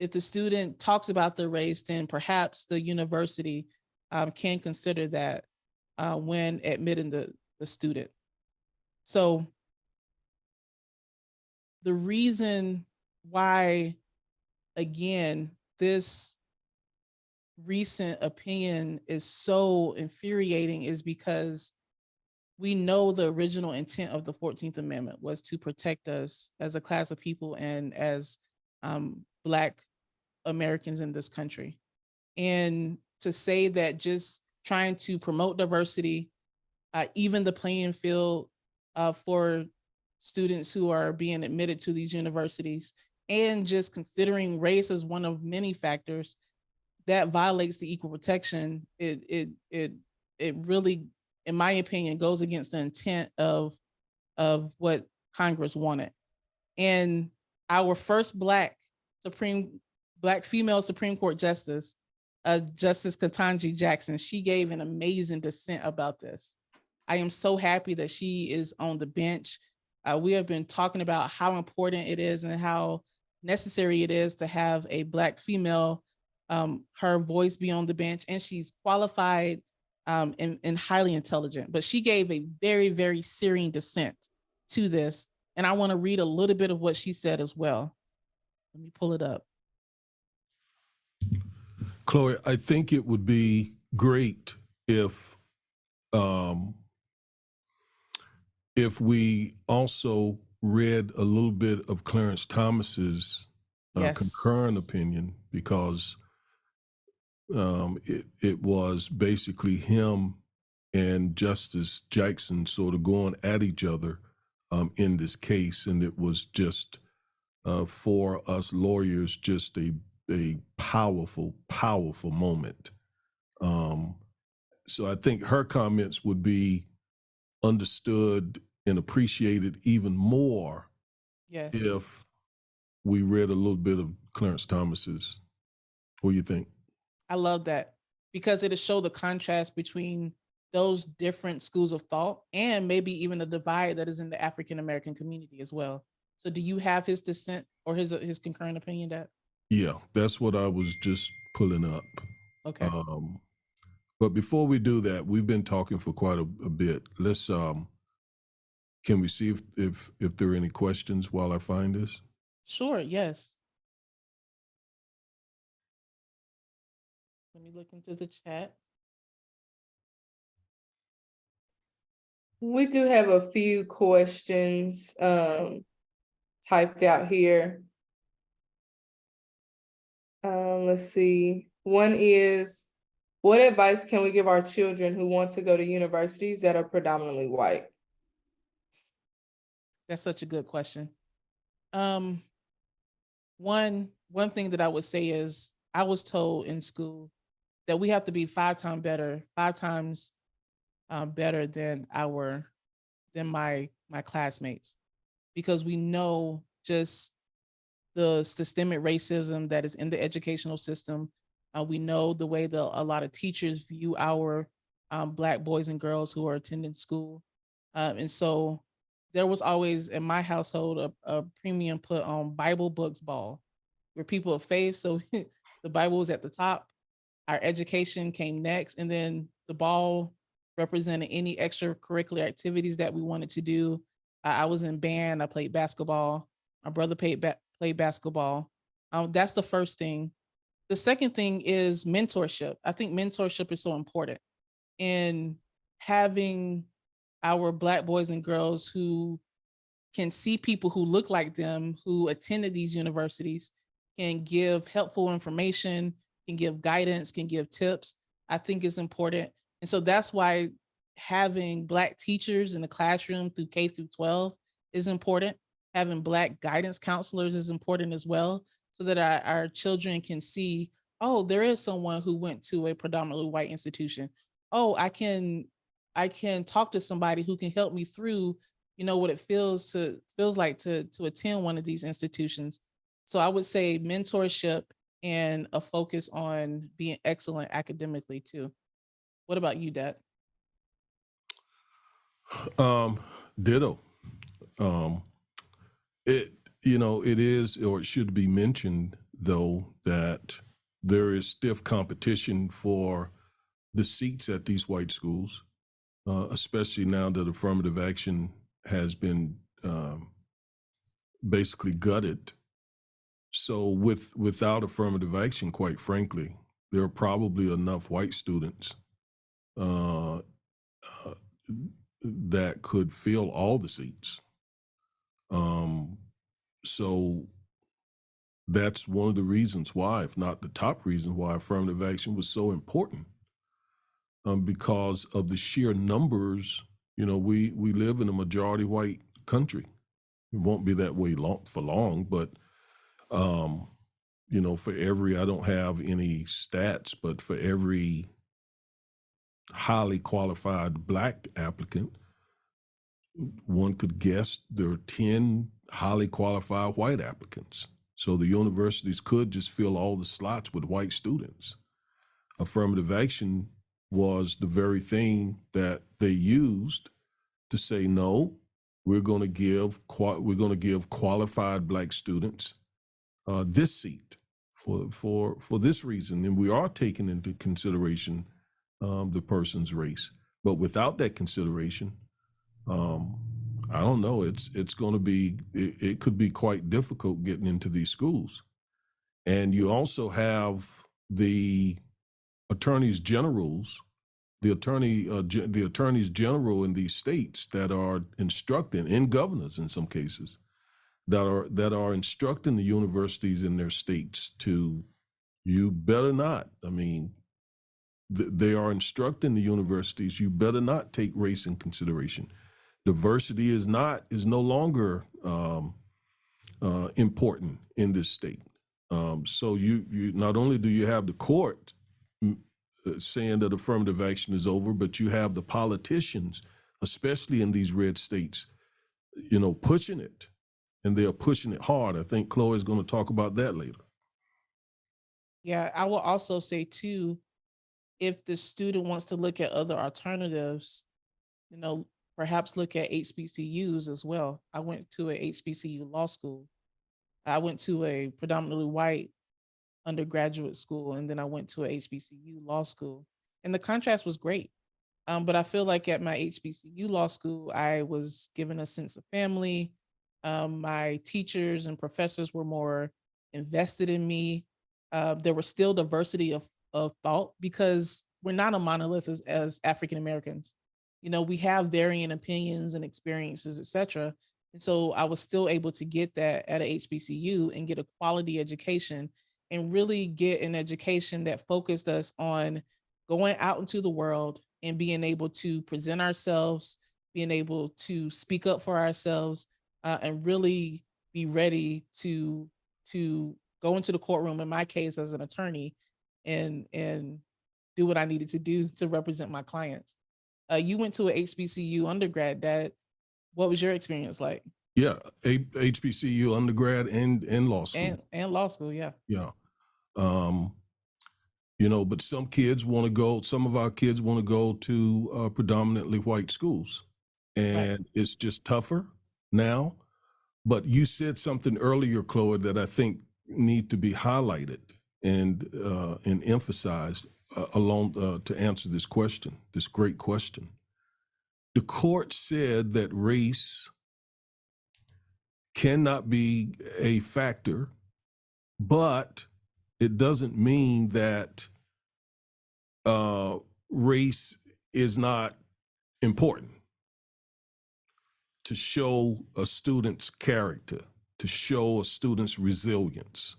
if the student talks about their race, then perhaps the university can consider that when admitting the student. So the reason why, again, this recent opinion is so infuriating is because we know the original intent of the 14th Amendment was to protect us as a class of people and as Black Americans in this country. And to say that just trying to promote diversity, even the playing field for students who are being admitted to these universities, and just considering race as one of many factors that violates the equal protection, it really, in my opinion, goes against the intent of what Congress wanted. And our first Black female Supreme Court justice, Justice Ketanji Jackson, she gave an amazing dissent about this. I am so happy that she is on the bench. We have been talking about how important it is and how necessary it is to have a Black female, her voice be on the bench, and she's qualified and highly intelligent. But she gave a very, very searing dissent to this. And I want to read a little bit of what she said as well. Let me pull it up.
Chloe, I think it would be great if we also read a little bit of Clarence Thomas's concurrent opinion, because it was basically him and Justice Jackson sort of going at each other in this case, and it was just for us lawyers just a powerful, powerful moment. So I think her comments would be understood and appreciated even more if we read a little bit of Clarence Thomas's. What do you think?
I love that, because it'll show the contrast between those different schools of thought and maybe even the divide that is in the African-American community as well. So do you have his dissent or his concurrent opinion, Dad?
Yeah, that's what I was just pulling up.
Okay.
But before we do that, we've been talking for quite a bit. Let's can we see if there are any questions while I find this?
Sure, yes. Let me look into the chat.
We do have a few questions typed out here. Let's see. One is, what advice can we give our children who want to go to universities that are predominantly white?
That's such a good question. One thing that I would say is, I was told in school that we have to be 5 times better than my classmates, because we know just the systemic racism that is in the educational system. We know the way that a lot of teachers view our Black boys and girls who are attending school. And so there was always in my household a premium put on Bible books ball. We're people of faith, so the Bible was at the top. Our education came next, and then the ball represented any extracurricular activities that we wanted to do. I was in band. I played basketball. My brother played basketball. That's the first thing. The second thing is mentorship. I think mentorship is so important in having our Black boys and girls who can see people who look like them, who attended these universities, can give helpful information, can give guidance, can give tips. I think it's important. And so that's why having Black teachers in the classroom through K through 12 is important. Having Black guidance counselors is important as well, so that our children can see, oh, there is someone who went to a predominantly white institution. Oh, I can talk to somebody who can help me through, what it feels like to attend one of these institutions. So I would say mentorship and a focus on being excellent academically too. What about you, Dad?
Ditto. Um, it is, or it should be mentioned, though, that there is stiff competition for the seats at these white schools, especially now that affirmative action has been basically gutted. So without affirmative action, quite frankly, there are probably enough white students uh, uh, that could fill all the seats. So that's one of the reasons why, if not the top reason why affirmative action was so important, because of the sheer numbers. We live in a majority white country. It won't be that way for long, but for every, I don't have any stats, but for every highly qualified Black applicant, one could guess there are 10 highly qualified white applicants. So the universities could just fill all the slots with white students. Affirmative action was the very thing that they used to say, no, we're going to give qualified Black students this seat for this reason, and we are taking into consideration the person's race. But without that consideration, I don't know. It's going to be. It could be quite difficult getting into these schools, and you also have the attorneys generals, the attorneys general in these states that are instructing, and governors in some cases, that are instructing the universities in their states to, you better not. I mean, they are instructing the universities, you better not take race in consideration. Diversity is no longer important in this state. So you not only do you have the court saying that affirmative action is over, but you have the politicians, especially in these red states, pushing it, and they are pushing it hard. I think Chloe is going to talk about that later.
Yeah, I will also say too, if the student wants to look at other alternatives, you know, perhaps look at HBCUs as well. I went to a HBCU law school. I went to a predominantly white undergraduate school, and then I went to a HBCU law school. And the contrast was great. But I feel like at my HBCU law school, I was given a sense of family. My teachers and professors were more invested in me. There was still diversity of thought because we're not a monolith as African Americans. We have varying opinions and experiences, etc. And so I was still able to get that at a HBCU and get a quality education and really get an education that focused us on going out into the world and being able to present ourselves, being able to speak up for ourselves, and really be ready to go into the courtroom, in my case as an attorney, and do what I needed to do to represent my clients. You went to a HBCU undergrad, Dad. What was your experience like?
Yeah, HBCU undergrad and law school.
And law school, yeah.
Yeah. But some of our kids want to go to predominantly white schools, and
Right.
it's just tougher now. But you said something earlier, Chloe, that I think need to be highlighted and emphasized to answer this question, this great question. The court said that race cannot be a factor, but it doesn't mean that race is not important to show a student's character, to show a student's resilience.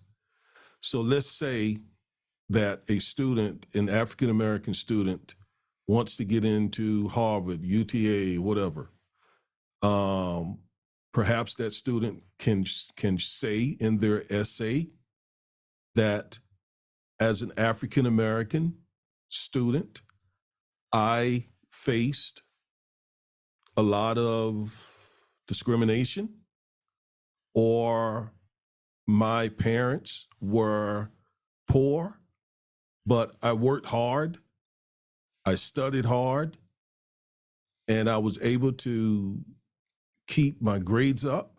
So let's say that an African-American student wants to get into Harvard, UTA, whatever. Perhaps that student can say in their essay that as an African-American student, I faced a lot of discrimination, or my parents were poor, but I worked hard, I studied hard, and I was able to keep my grades up.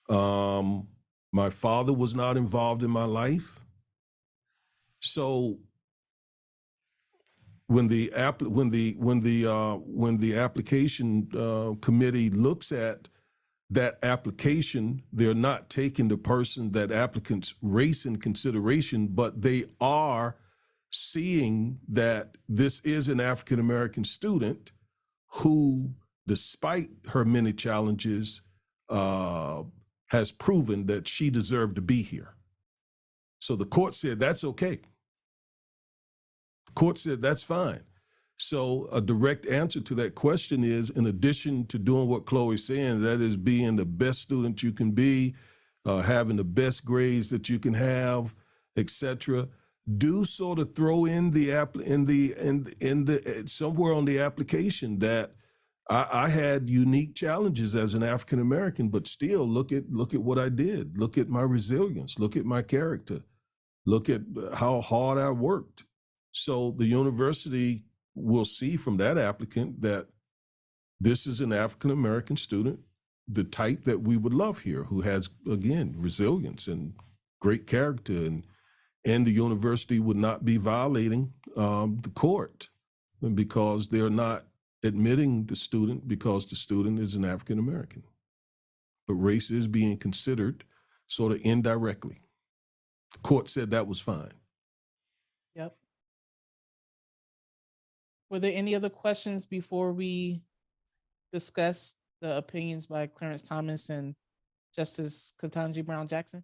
My father was not involved in my life. So when the application committee looks at that application, they're not taking that applicant's race in consideration, but they are seeing that this is an African-American student who, despite her many challenges, has proven that she deserved to be here. So the court said, that's okay. The court said, that's fine. So a direct answer to that question is, in addition to doing what Chloe's saying, that is being the best student you can be, having the best grades that you can have, etc., do sort of throw in somewhere on the application that I had unique challenges as an African American, but still look at what I did. Look at my resilience. Look at my character. Look at how hard I worked. So the university will see from that applicant that this is an African American student, the type that we would love here, who has, again, resilience and great character, and the university would not be violating the court because they're not admitting the student because the student is an African American. But race is being considered sort of indirectly. The court said that was fine.
Yep. Were there any other questions before we discuss the opinions by Clarence Thomas and Justice Ketanji Brown Jackson?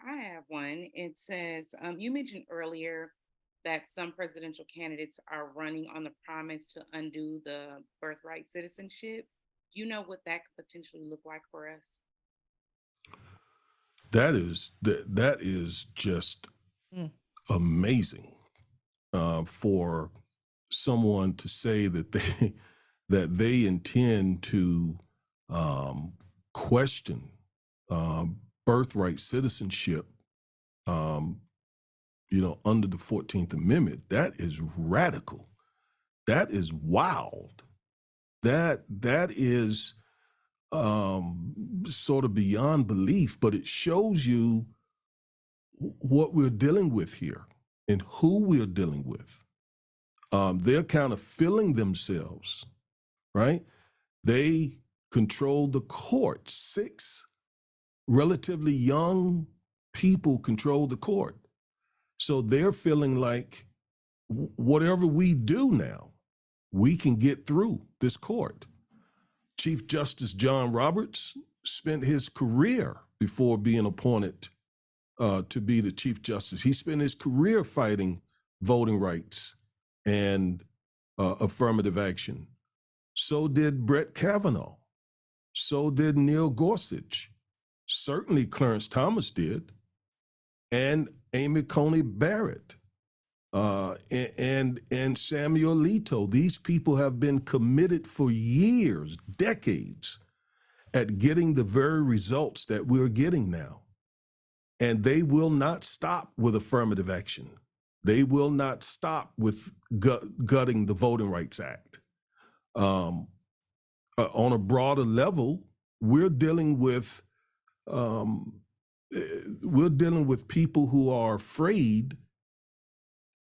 I have one. It says, you mentioned earlier that some presidential candidates are running on the promise to undo the birthright citizenship. Do you know what that could potentially look like for us?
That is just amazing for someone to say that they intend to question birthright citizenship, under the 14th Amendment. That is radical. That is wild. That is sort of beyond belief, but it shows you what we're dealing with here and who we're dealing with. They're kind of filling themselves, right? They control the court. 6 relatively young people control the court. So they're feeling like whatever we do now, we can get through this court. Chief Justice John Roberts spent his career before being appointed to be the Chief Justice. He spent his career fighting voting rights and affirmative action. So did Brett Kavanaugh. So did Neil Gorsuch. Certainly Clarence Thomas did, and Amy Coney Barrett, and Samuel Alito. These people have been committed for years, decades, at getting the very results that we're getting now. And they will not stop with affirmative action. They will not stop with gutting the Voting Rights Act. On a broader level, we're dealing with people who are afraid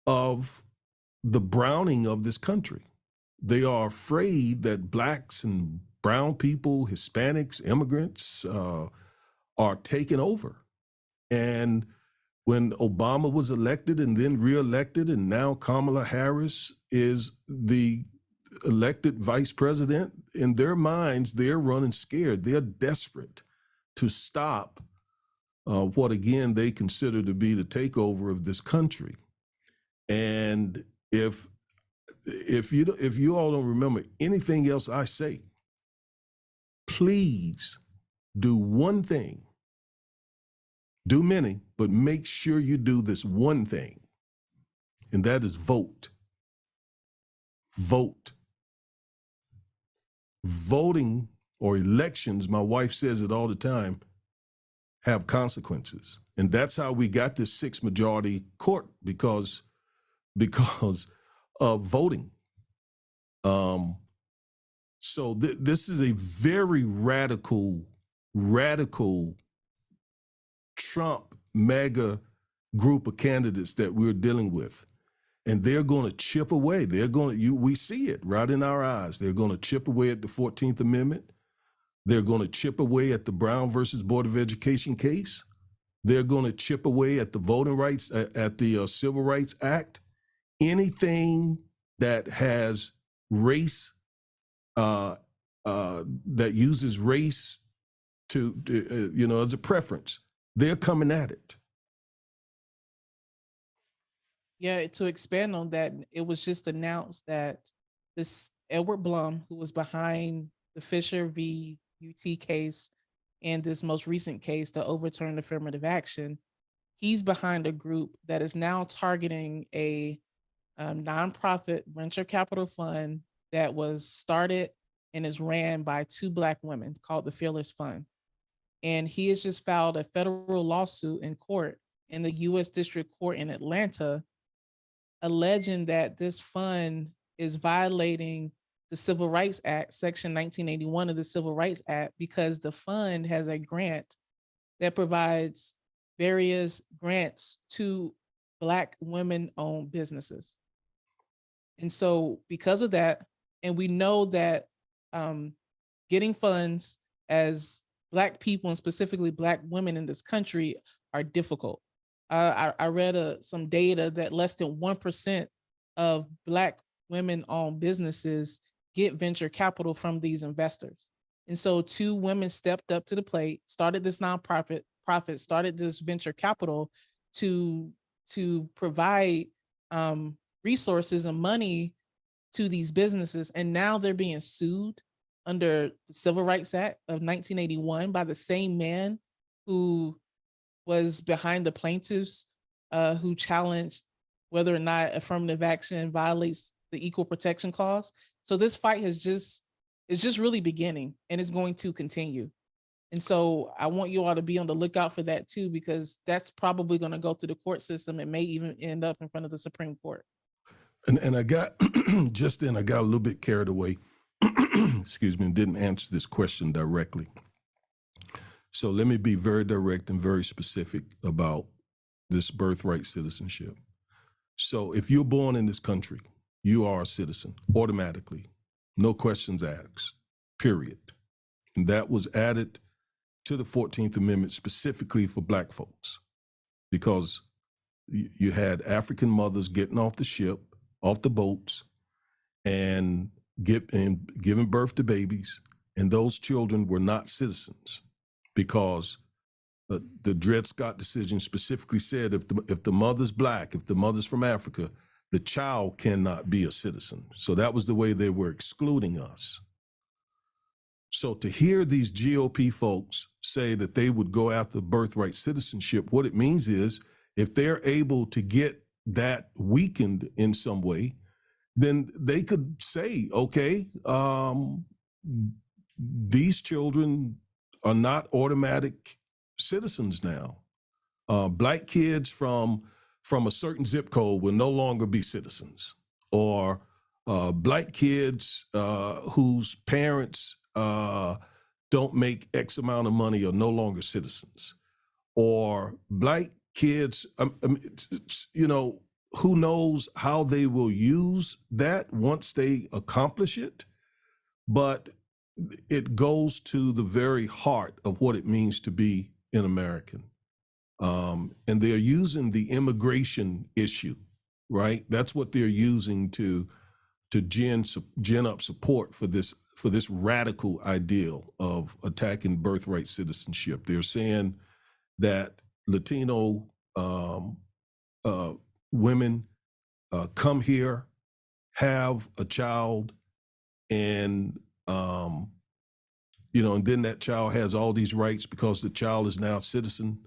of the browning of this country. They are afraid that Blacks and brown people, Hispanics, immigrants are taking over. And when Obama was elected and then reelected, and now Kamala Harris is the elected vice president, in their minds, they're running scared. They're desperate to stop what, again, they consider to be the takeover of this country. And if you all don't remember anything else I say, please do one thing. Do many, but make sure you do this one thing, and that is vote. Vote. Voting or elections, my wife says it all the time, have consequences. And that's how we got this 6-majority court, because of voting. So this is a very radical Trump mega group of candidates that we're dealing with. And they're going to chip away. We see it right in our eyes. They're going to chip away at the 14th Amendment. They're going to chip away at the Brown versus Board of Education case. They're going to chip away at the voting rights, at the Civil Rights Act. Anything that has race, that uses race to, as a preference, they're coming at it.
Yeah, to expand on that, it was just announced that this Edward Blum, who was behind the Fisher v. UT case and this most recent case to overturn affirmative action, he's behind a group that is now targeting a nonprofit venture capital fund that was started and is ran by 2 Black women called the Fearless Fund. And he has just filed a federal lawsuit in court in the U.S. District Court in Atlanta, alleging that this fund is violating the Civil Rights Act, Section 1981 of the Civil Rights Act, because the fund has a grant that provides various grants to Black women-owned businesses. And so because of that, and we know that getting funds as Black people and specifically Black women in this country are difficult. I read some data that less than 1% of Black women-owned businesses get venture capital from these investors. And so 2 women stepped up to the plate, started this nonprofit, started this venture capital to provide resources and money to these businesses. And now they're being sued under the Civil Rights Act of 1981 by the same man who was behind the plaintiffs who challenged whether or not affirmative action violates the Equal Protection Clause. So this fight is just really beginning, and it's going to continue. And so I want you all to be on the lookout for that too, because that's probably going to go through the court system and may even end up in front of the Supreme Court.
And I got, just then I got a little bit carried away, excuse me, and didn't answer this question directly. So let me be very direct and very specific about this birthright citizenship. So if you're born in this country, you are a citizen automatically, no questions asked, period. And that was added to the 14th Amendment specifically for Black folks, because you had African mothers getting off the ship, off the boats, and giving birth to babies, and those children were not citizens, because the Dred Scott decision specifically said if the mother's Black, if the mother's from Africa, the child cannot be a citizen. So that was the way they were excluding us. So to hear these GOP folks say that they would go after birthright citizenship, what it means is if they're able to get that weakened in some way, then they could say, okay, these children are not automatic citizens now. Black kids from a certain zip code will no longer be citizens, or Black kids whose parents don't make X amount of money are no longer citizens, or Black kids, who knows how they will use that once they accomplish it, but it goes to the very heart of what it means to be an American. And they're using the immigration issue, right? That's what they're using to gin up support for this radical ideal of attacking birthright citizenship. They're saying that Latino women come here, have a child, and and then that child has all these rights because the child is now a citizen.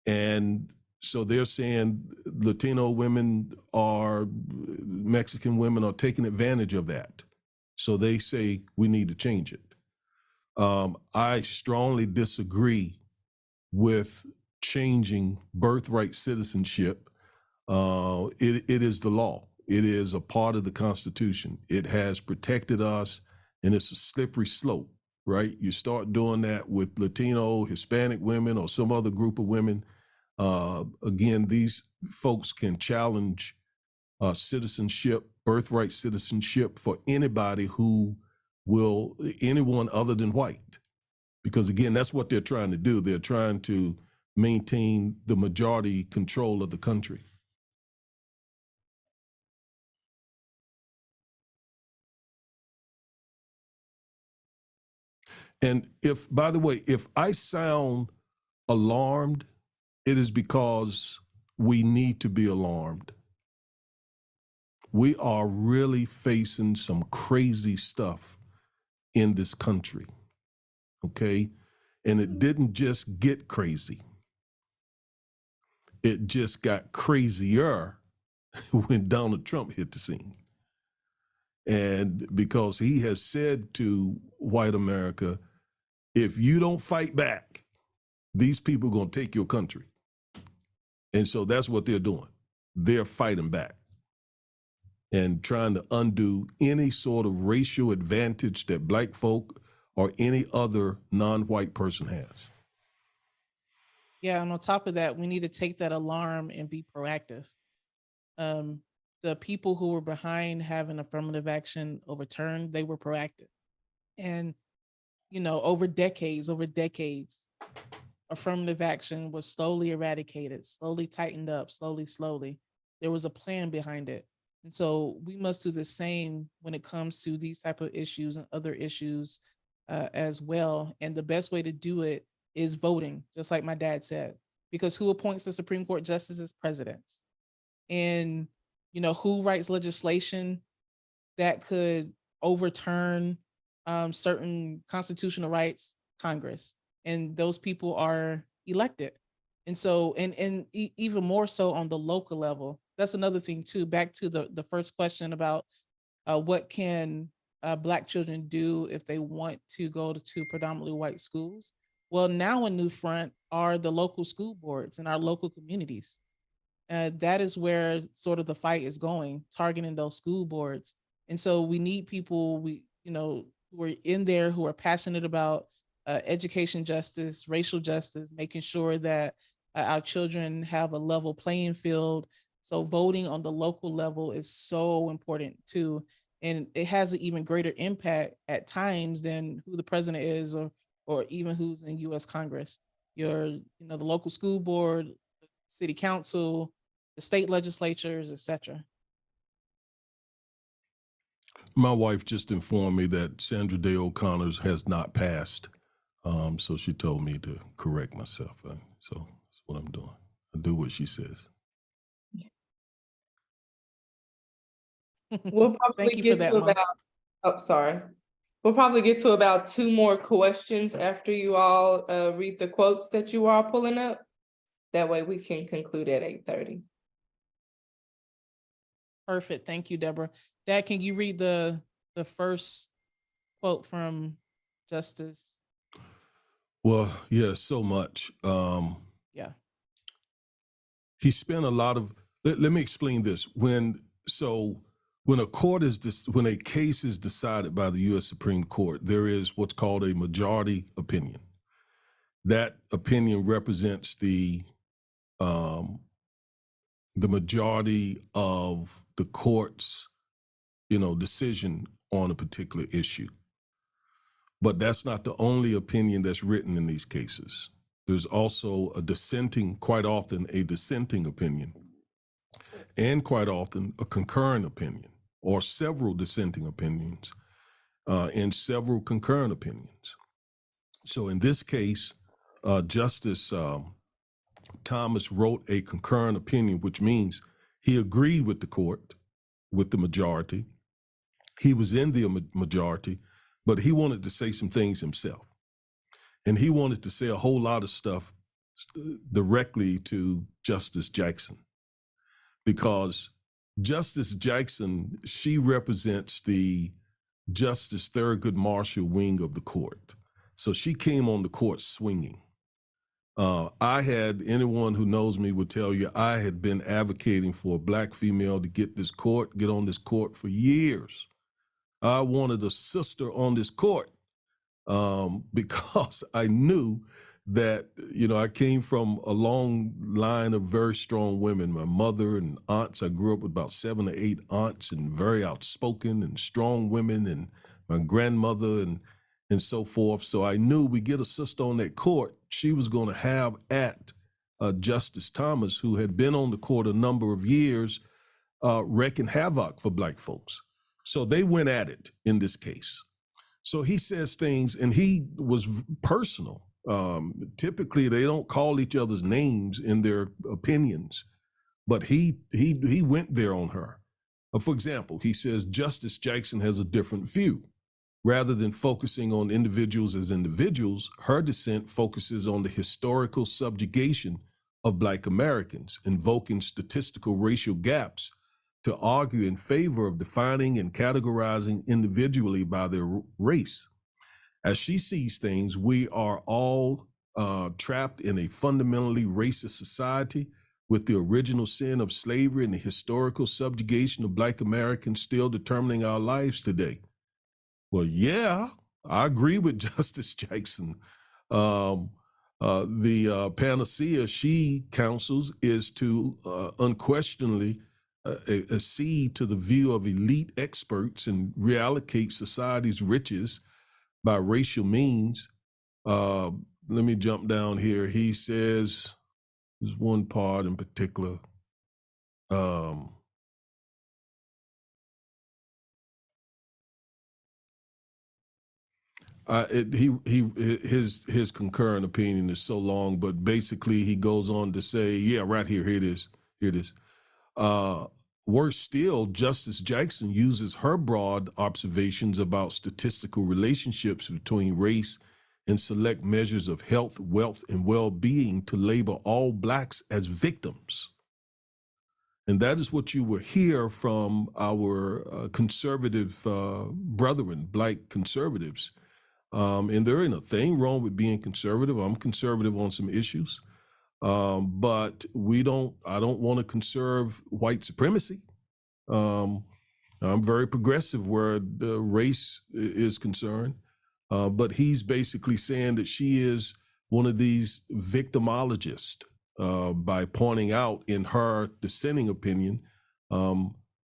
And So they're saying Latino women Mexican women are taking advantage of that. So they say we need to change it. I strongly disagree with changing birthright citizenship. It is the law. It is a part of the Constitution. It has protected us, and it's a slippery slope, right? You start doing that with Latino, Hispanic women, or some other group of women. Again, these folks can challenge citizenship, birthright citizenship for anyone other than white. Because again, that's what they're trying to do. They're trying to maintain the majority control of the country. And by the way, if I sound alarmed, it is because we need to be alarmed. We are really facing some crazy stuff in this country, okay? And it didn't just get crazy. It just got crazier when Donald Trump hit the scene. And because he has said to white America, if you don't fight back, these people are going to take your country. And so that's what they're doing. They're fighting back and trying to undo any sort of racial advantage that Black folk or any other non-white person has.
Yeah, and on top of that, we need to take that alarm and be proactive. The people who were behind having affirmative action overturned, they were proactive. And, over decades, affirmative action was slowly eradicated, slowly tightened up, slowly. There was a plan behind it. And so we must do the same when it comes to these type of issues and other issues as well. And the best way to do it is voting, just like my dad said, because who appoints the Supreme Court justices? Presidents. And, who writes legislation that could overturn certain constitutional rights? Congress. And those people are elected. And so, and even more so on the local level, that's another thing too, back to the first question about what can Black children do if they want to go to predominantly white schools? Well, now a new front are the local school boards in our local communities. That is where sort of the fight is going, targeting those school boards. And so we need people, who are in there, who are passionate about education justice, racial justice, making sure that our children have a level playing field. So voting on the local level is so important too. And it has an even greater impact at times than who the president is or even who's in US Congress. The local school board, city council, the state legislatures, etc.
My wife just informed me that Sandra Day O'Connor's has not passed. So she told me to correct myself. So that's what I'm doing. I do what she says.
We'll probably get to We'll probably get to about 2 more questions after you all read the quotes that you are pulling up. That way we can conclude at 8:30.
Perfect. Thank you, Deborah. Dad, can you read the first quote from Justice?
Well, yeah, so much.
Yeah.
He spent a lot of, let me explain this. When a case is decided by the U.S. Supreme Court, there is what's called a majority opinion. That opinion represents the majority of the court's, decision on a particular issue. But that's not the only opinion that's written in these cases. There's also quite often a dissenting opinion, and quite often a concurrent opinion, or several dissenting opinions, and several concurrent opinions. So in this case, Justice Thomas wrote a concurrent opinion, which means he agreed with the court, with the majority. He was in the majority, but he wanted to say some things himself. And he wanted to say a whole lot of stuff directly to Justice Jackson, because Justice Jackson, she represents the Justice Thurgood Marshall wing of the court. So she came on the court swinging. Anyone who knows me would tell you, I had been advocating for a Black female to get on this court for years. I wanted a sister on this court because I knew that, I came from a long line of very strong women. My mother and aunts, I grew up with about 7 or 8 aunts, and very outspoken and strong women, and my grandmother and so forth. So I knew we get a sister on that court, she was going to have at Justice Thomas, who had been on the court a number of years, wreaking havoc for Black folks. So they went at it in this case. So he says things, and he was personal. Typically, they don't call each other's names in their opinions, but he went there on her. For example, he says Justice Jackson has a different view. Rather than focusing on individuals as individuals, her dissent focuses on the historical subjugation of Black Americans, invoking statistical racial gaps to argue in favor of defining and categorizing individually by their race. As she sees things, we are all trapped in a fundamentally racist society, with the original sin of slavery and the historical subjugation of Black Americans still determining our lives today. Well, yeah, I agree with Justice Jackson. The panacea she counsels is to unquestionably accede to the view of elite experts and reallocate society's riches by racial means. Let me jump down here. He says, there's one part in particular. His concurrent opinion is so long, but basically he goes on to say, yeah, right here, here it is. Worse still, Justice Jackson uses her broad observations about statistical relationships between race and select measures of health, wealth, and well-being to label all Blacks as victims. And that is what you will hear from our conservative brethren, Black conservatives. And there ain't a thing wrong with being conservative. I'm conservative on some issues. But I don't want to conserve white supremacy. I'm very progressive where the race is concerned. But he's basically saying that she is one of these victimologists by pointing out in her dissenting opinion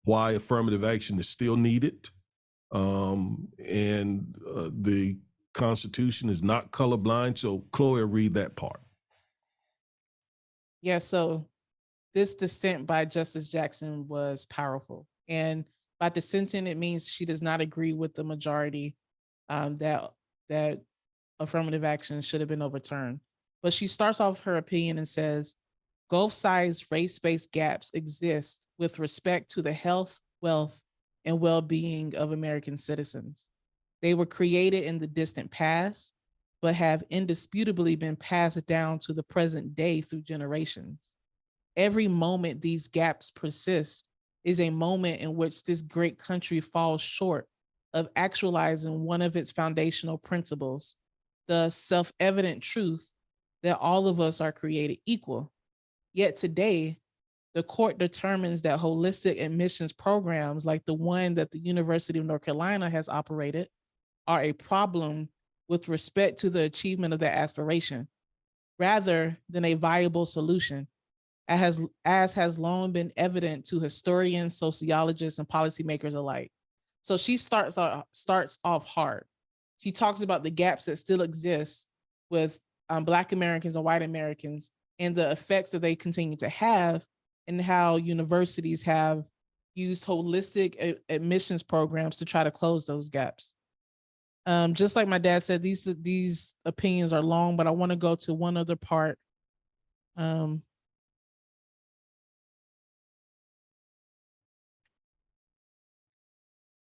why affirmative action is still needed. And the Constitution is not colorblind. So Chloe, read that part.
Yeah, so this dissent by Justice Jackson was powerful. And by dissenting, it means she does not agree with the majority that affirmative action should have been overturned. But she starts off her opinion and says, Gulf-sized race-based gaps exist with respect to the health, wealth, and well-being of American citizens. They were created in the distant past, but have indisputably been passed down to the present day through generations. Every moment these gaps persist is a moment in which this great country falls short of actualizing one of its foundational principles, the self-evident truth that all of us are created equal. Yet today, the court determines that holistic admissions programs like the one that the University of North Carolina has operated are a problem with respect to the achievement of that aspiration, rather than a viable solution, as has long been evident to historians, sociologists, and policymakers alike. So she starts off hard. She talks about the gaps that still exist with Black Americans and white Americans and the effects that they continue to have, and how universities have used holistic admissions programs to try to close those gaps. Just like my dad said, these opinions are long, but I want to go to one other part.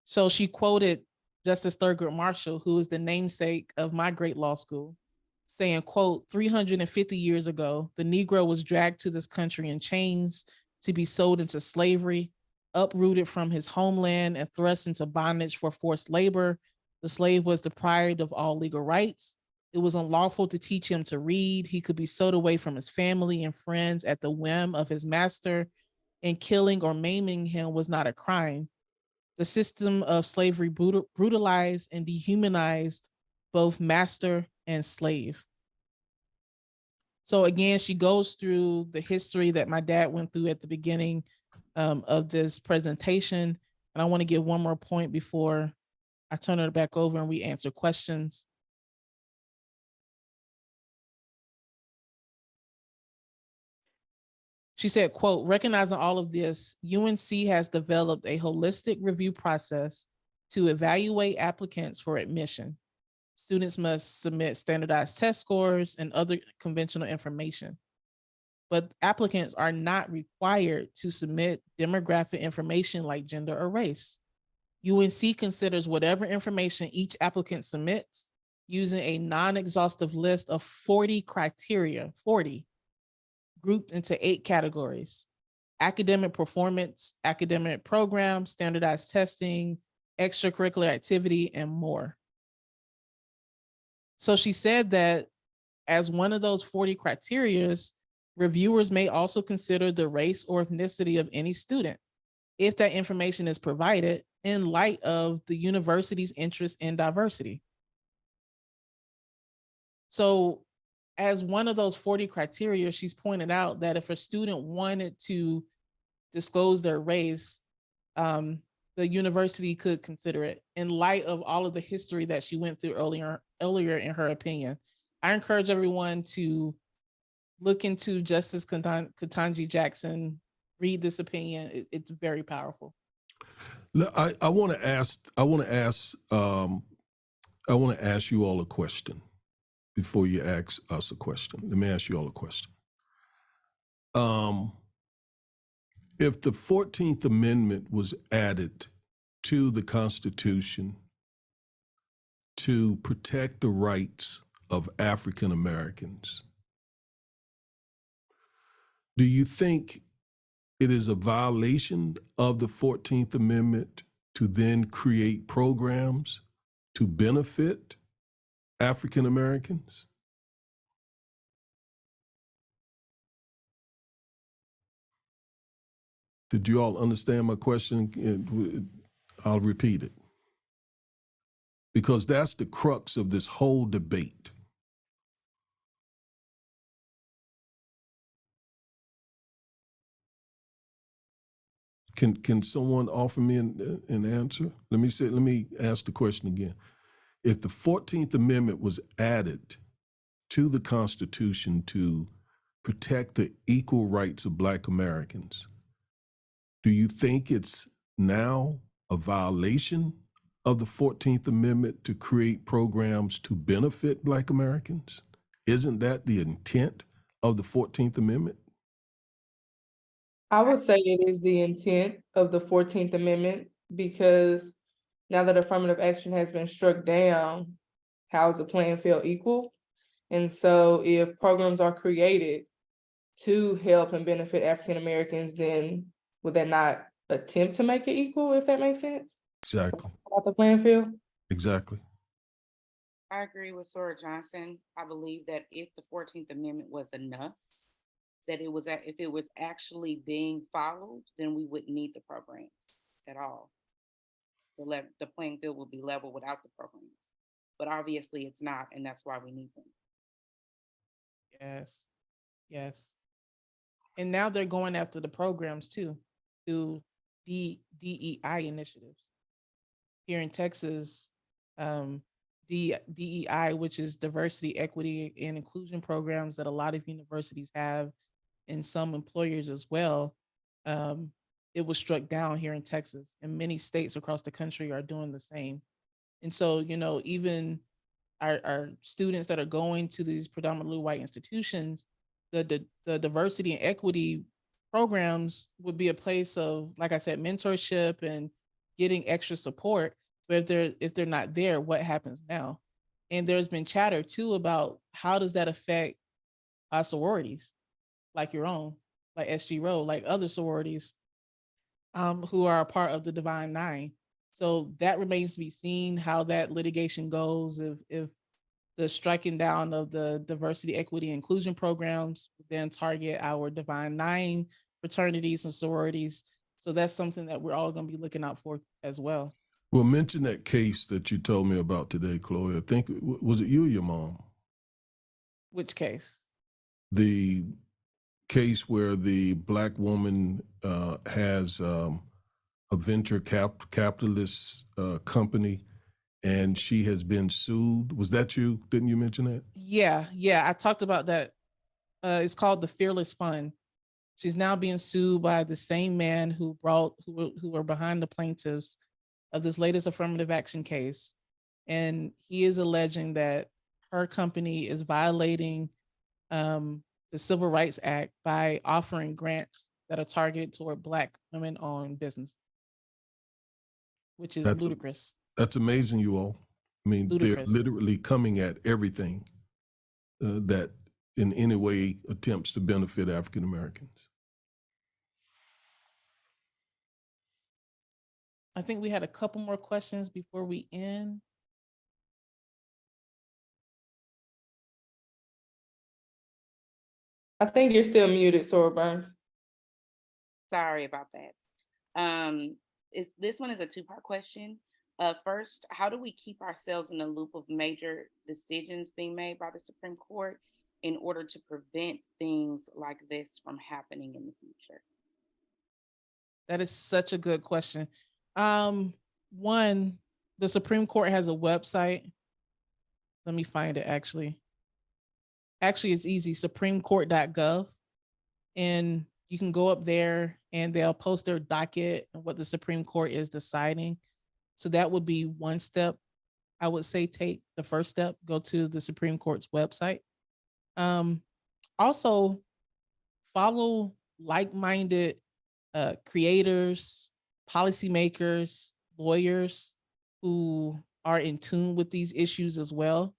So she quoted Justice Thurgood Marshall, who is the namesake of my great law school, saying, quote, 350 years ago, the Negro was dragged to this country in chains to be sold into slavery, uprooted from his homeland and thrust into bondage for forced labor. The slave was deprived of all legal rights. It was unlawful to teach him to read. He could be sold away from his family and friends at the whim of his master, and killing or maiming him was not a crime. The system of slavery brutalized and dehumanized both master and slave. So again, she goes through the history that my dad went through at the beginning of this presentation. And I want to give one more point before I turn it back over and we answer questions. She said, quote, recognizing all of this, UNC has developed a holistic review process to evaluate applicants for admission. Students must submit standardized test scores and other conventional information, but applicants are not required to submit demographic information like gender or race. UNC considers whatever information each applicant submits using a non-exhaustive list of 40 criteria, 40, grouped into 8 categories: academic performance, academic program, standardized testing, extracurricular activity, and more. So she said that as one of those 40 criteria, reviewers may also consider the race or ethnicity of any student if that information is provided in light of the university's interest in diversity. So as one of those 40 criteria, she's pointed out that if a student wanted to disclose their race, the university could consider it in light of all of the history that she went through earlier in her opinion. I encourage everyone to look into Justice Ketanji Jackson, read this opinion. It's very powerful.
I want to ask you all a question before you ask us a question. Let me ask you all a question. If the 14th Amendment was added to the Constitution to protect the rights of African Americans, do you think it is a violation of the 14th Amendment to then create programs to benefit African Americans? Did you all understand my question? I'll repeat it, because that's the crux of this whole debate. Can someone offer me an answer? Let me ask the question again. If the 14th Amendment was added to the Constitution to protect the equal rights of Black Americans, do you think it's now a violation of the 14th Amendment to create programs to benefit Black Americans? Isn't that the intent of the 14th Amendment?
I would say it is the intent of the 14th Amendment, because now that affirmative action has been struck down, how is the playing field equal? And so if programs are created to help and benefit African Americans, then would that not attempt to make it equal, if that makes sense?
Exactly.
About the playing field?
Exactly.
I agree with Sora Johnson. I believe that if the 14th Amendment was enough, that if it was actually being followed, then we wouldn't need the programs at all. The playing field would be level without the programs. But obviously it's not, and that's why we need them.
Yes, yes. And now they're going after the programs too, through DEI initiatives. Here in Texas, DEI, which is diversity, equity, and inclusion programs that a lot of universities have, and some employers as well. It was struck down here in Texas, and many states across the country are doing the same. And so, even our students that are going to these predominantly white institutions, the diversity and equity programs would be a place of, like I said, mentorship and getting extra support. But if they're not there, what happens now? And there's been chatter too about how does that affect our sororities, like your own, like SG Rho, like other sororities who are a part of the Divine Nine. So that remains to be seen how that litigation goes. If the striking down of the diversity, equity, inclusion programs then target our Divine Nine fraternities and sororities. So that's something that we're all going to be looking out for as well.
Well, mention that case that you told me about today, Chloe. I think, was it you or your mom?
Which case?
The case where the Black woman has a venture capitalist company, and she has been sued. Was that you? Didn't you mention that?
Yeah. I talked about that. It's called the Fearless Fund. She's now being sued by the same man who were behind the plaintiffs of this latest affirmative action case. And he is alleging that her company is violating the Civil Rights Act by offering grants that are targeted toward Black women-owned business, which is ludicrous.
That's amazing, you all. I mean,
Ludicrous.
They're literally coming at everything that in any way attempts to benefit African Americans.
I think we had a couple more questions before we end.
I think you're still muted, Sora Burns.
Sorry about that. This one is a two-part question. First, how do we keep ourselves in the loop of major decisions being made by the Supreme Court in order to prevent things like this from happening in the future?
That is such a good question. One, the Supreme Court has a website. Let me find it actually. Actually, it's easy, supremecourt.gov. And you can go up there and they'll post their docket and what the Supreme Court is deciding. So that would be one step. I would say take the first step, go to the Supreme Court's website. Also, follow like-minded creators, policymakers, lawyers who are in tune with these issues as well.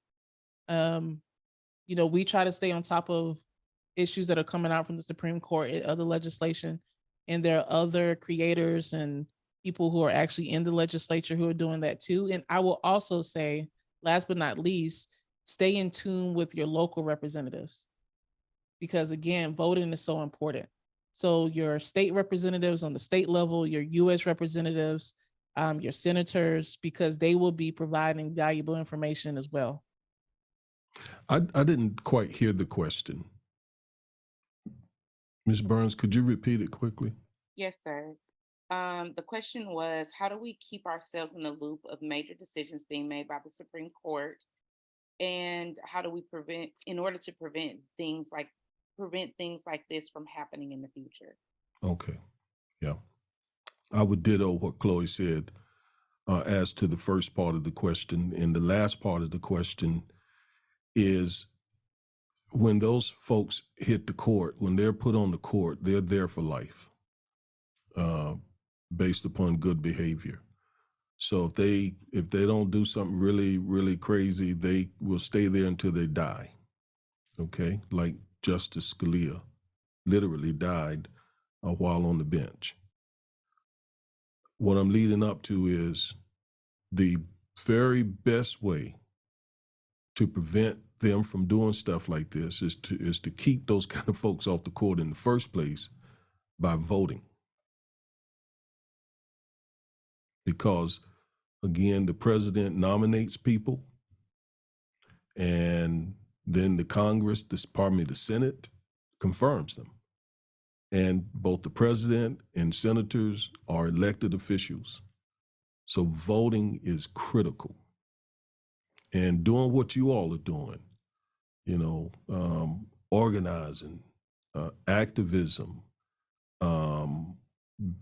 We try to stay on top of issues that are coming out from the Supreme Court and other legislation. And there are other creators and people who are actually in the legislature who are doing that too. And I will also say, last but not least, stay in tune with your local representatives. Because again, voting is so important. So your state representatives on the state level, your US representatives, your senators, because they will be providing valuable information as well.
I didn't quite hear the question. Ms. Burns, could you repeat it quickly?
Yes, sir. The question was, how do we keep ourselves in the loop of major decisions being made by the Supreme Court? And how do we in order to prevent things like this from happening in the future?
Okay, yeah. I would ditto what Chloe said as to the first part of the question. And the last part of the question is, when those folks hit the court, when they're put on the court, they're there for life based upon good behavior. So if they don't do something really, really crazy, they will stay there until they die. Okay, like Justice Scalia literally died while on the bench. What I'm leading up to is the very best way to prevent them from doing stuff like this is to keep those kind of folks off the court in the first place by voting. Because again, the president nominates people, and then the Senate confirms them. And both the president and senators are elected officials. So voting is critical. And doing what you all are doing, organizing, activism,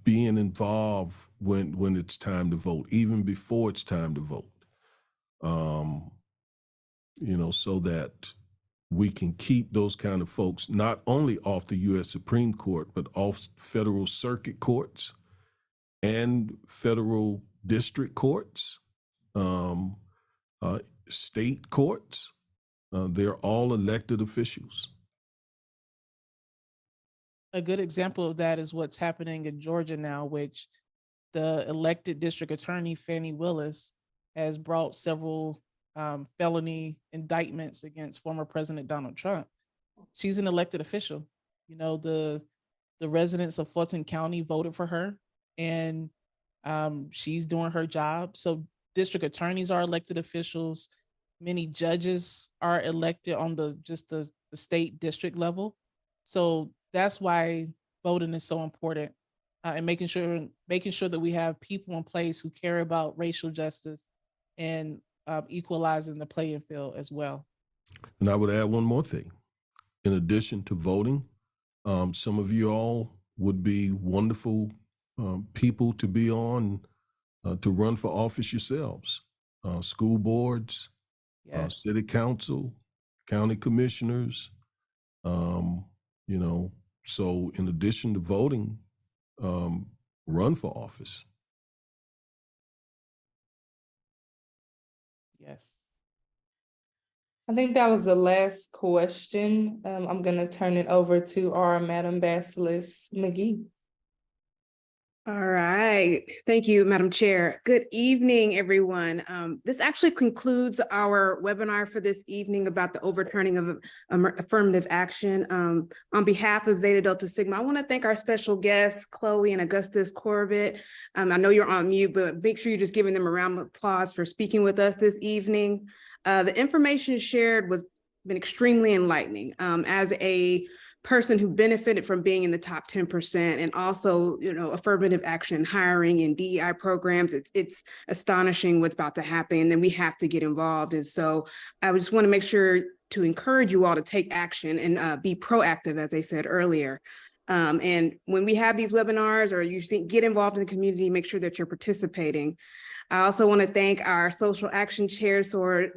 being involved when it's time to vote, even before it's time to vote, so that we can keep those kind of folks not only off the U.S. Supreme Court, but off federal circuit courts and federal district courts, state courts, they're all elected officials.
A good example of that is what's happening in Georgia now, which the elected district attorney, Fannie Willis, has brought several felony indictments against former President Donald Trump. She's an elected official. You know, the residents of Fulton County voted for her, and she's doing her job. So district attorneys are elected officials. Many judges are elected on the state district level. So that's why voting is so important, and making sure that we have people in place who care about racial justice and equalizing the playing field as well.
And I would add one more thing. In addition to voting, some of you all would be wonderful people to be on, to run for office yourselves. School boards,
Yes.
city council, county commissioners, you know, so in addition to voting, run for office.
Yes.
I think that was the last question. I'm going to turn it over to our Madam Basilisk McGee.
All right. Thank you, Madam Chair. Good evening, everyone. This actually concludes our webinar for this evening about the overturning of affirmative action. On behalf of Zeta Delta Sigma, I want to thank our special guests, Chloe and Augustus Corbett. I know you're on mute, but make sure you're just giving them a round of applause for speaking with us this evening. The information shared was been extremely enlightening. As a person who benefited from being in the top 10% and also, you know, affirmative action hiring and DEI programs, it's astonishing what's about to happen, and we have to get involved. And so I just want to make sure to encourage you all to take action and be proactive, as I said earlier. And when we have these webinars or you get involved in the community, make sure that you're participating. I also want to thank our social action chair,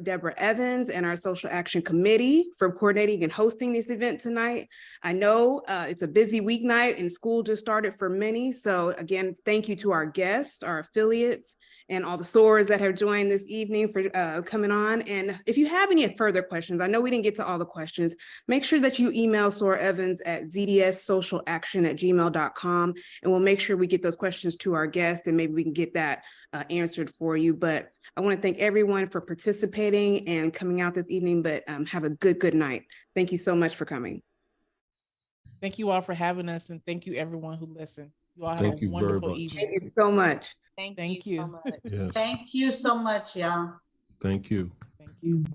Deborah Evans, and our social action committee for coordinating and hosting this event tonight. I know it's a busy weeknight and school just started for many. So again, thank you to our guests, our affiliates, and all the SOARs that have joined this evening for coming on. And if you have any further questions, I know we didn't get to all the questions, make sure that you email SOAR Evans at zdssocialaction@gmail.com, and we'll make sure we get those questions to our guests, and maybe we can get that answered for you. But I want to thank everyone for participating and coming out this evening, but have a good night. Thank you so much for coming.
Thank you all for having us, and thank you everyone who listened. You all have
Thank
a
you very
wonderful
much.
evening.
Thank you so much.
Thank
Thank
you
you.
so much.
Yes.
Thank you so much, y'all.
Thank you.
Thank you.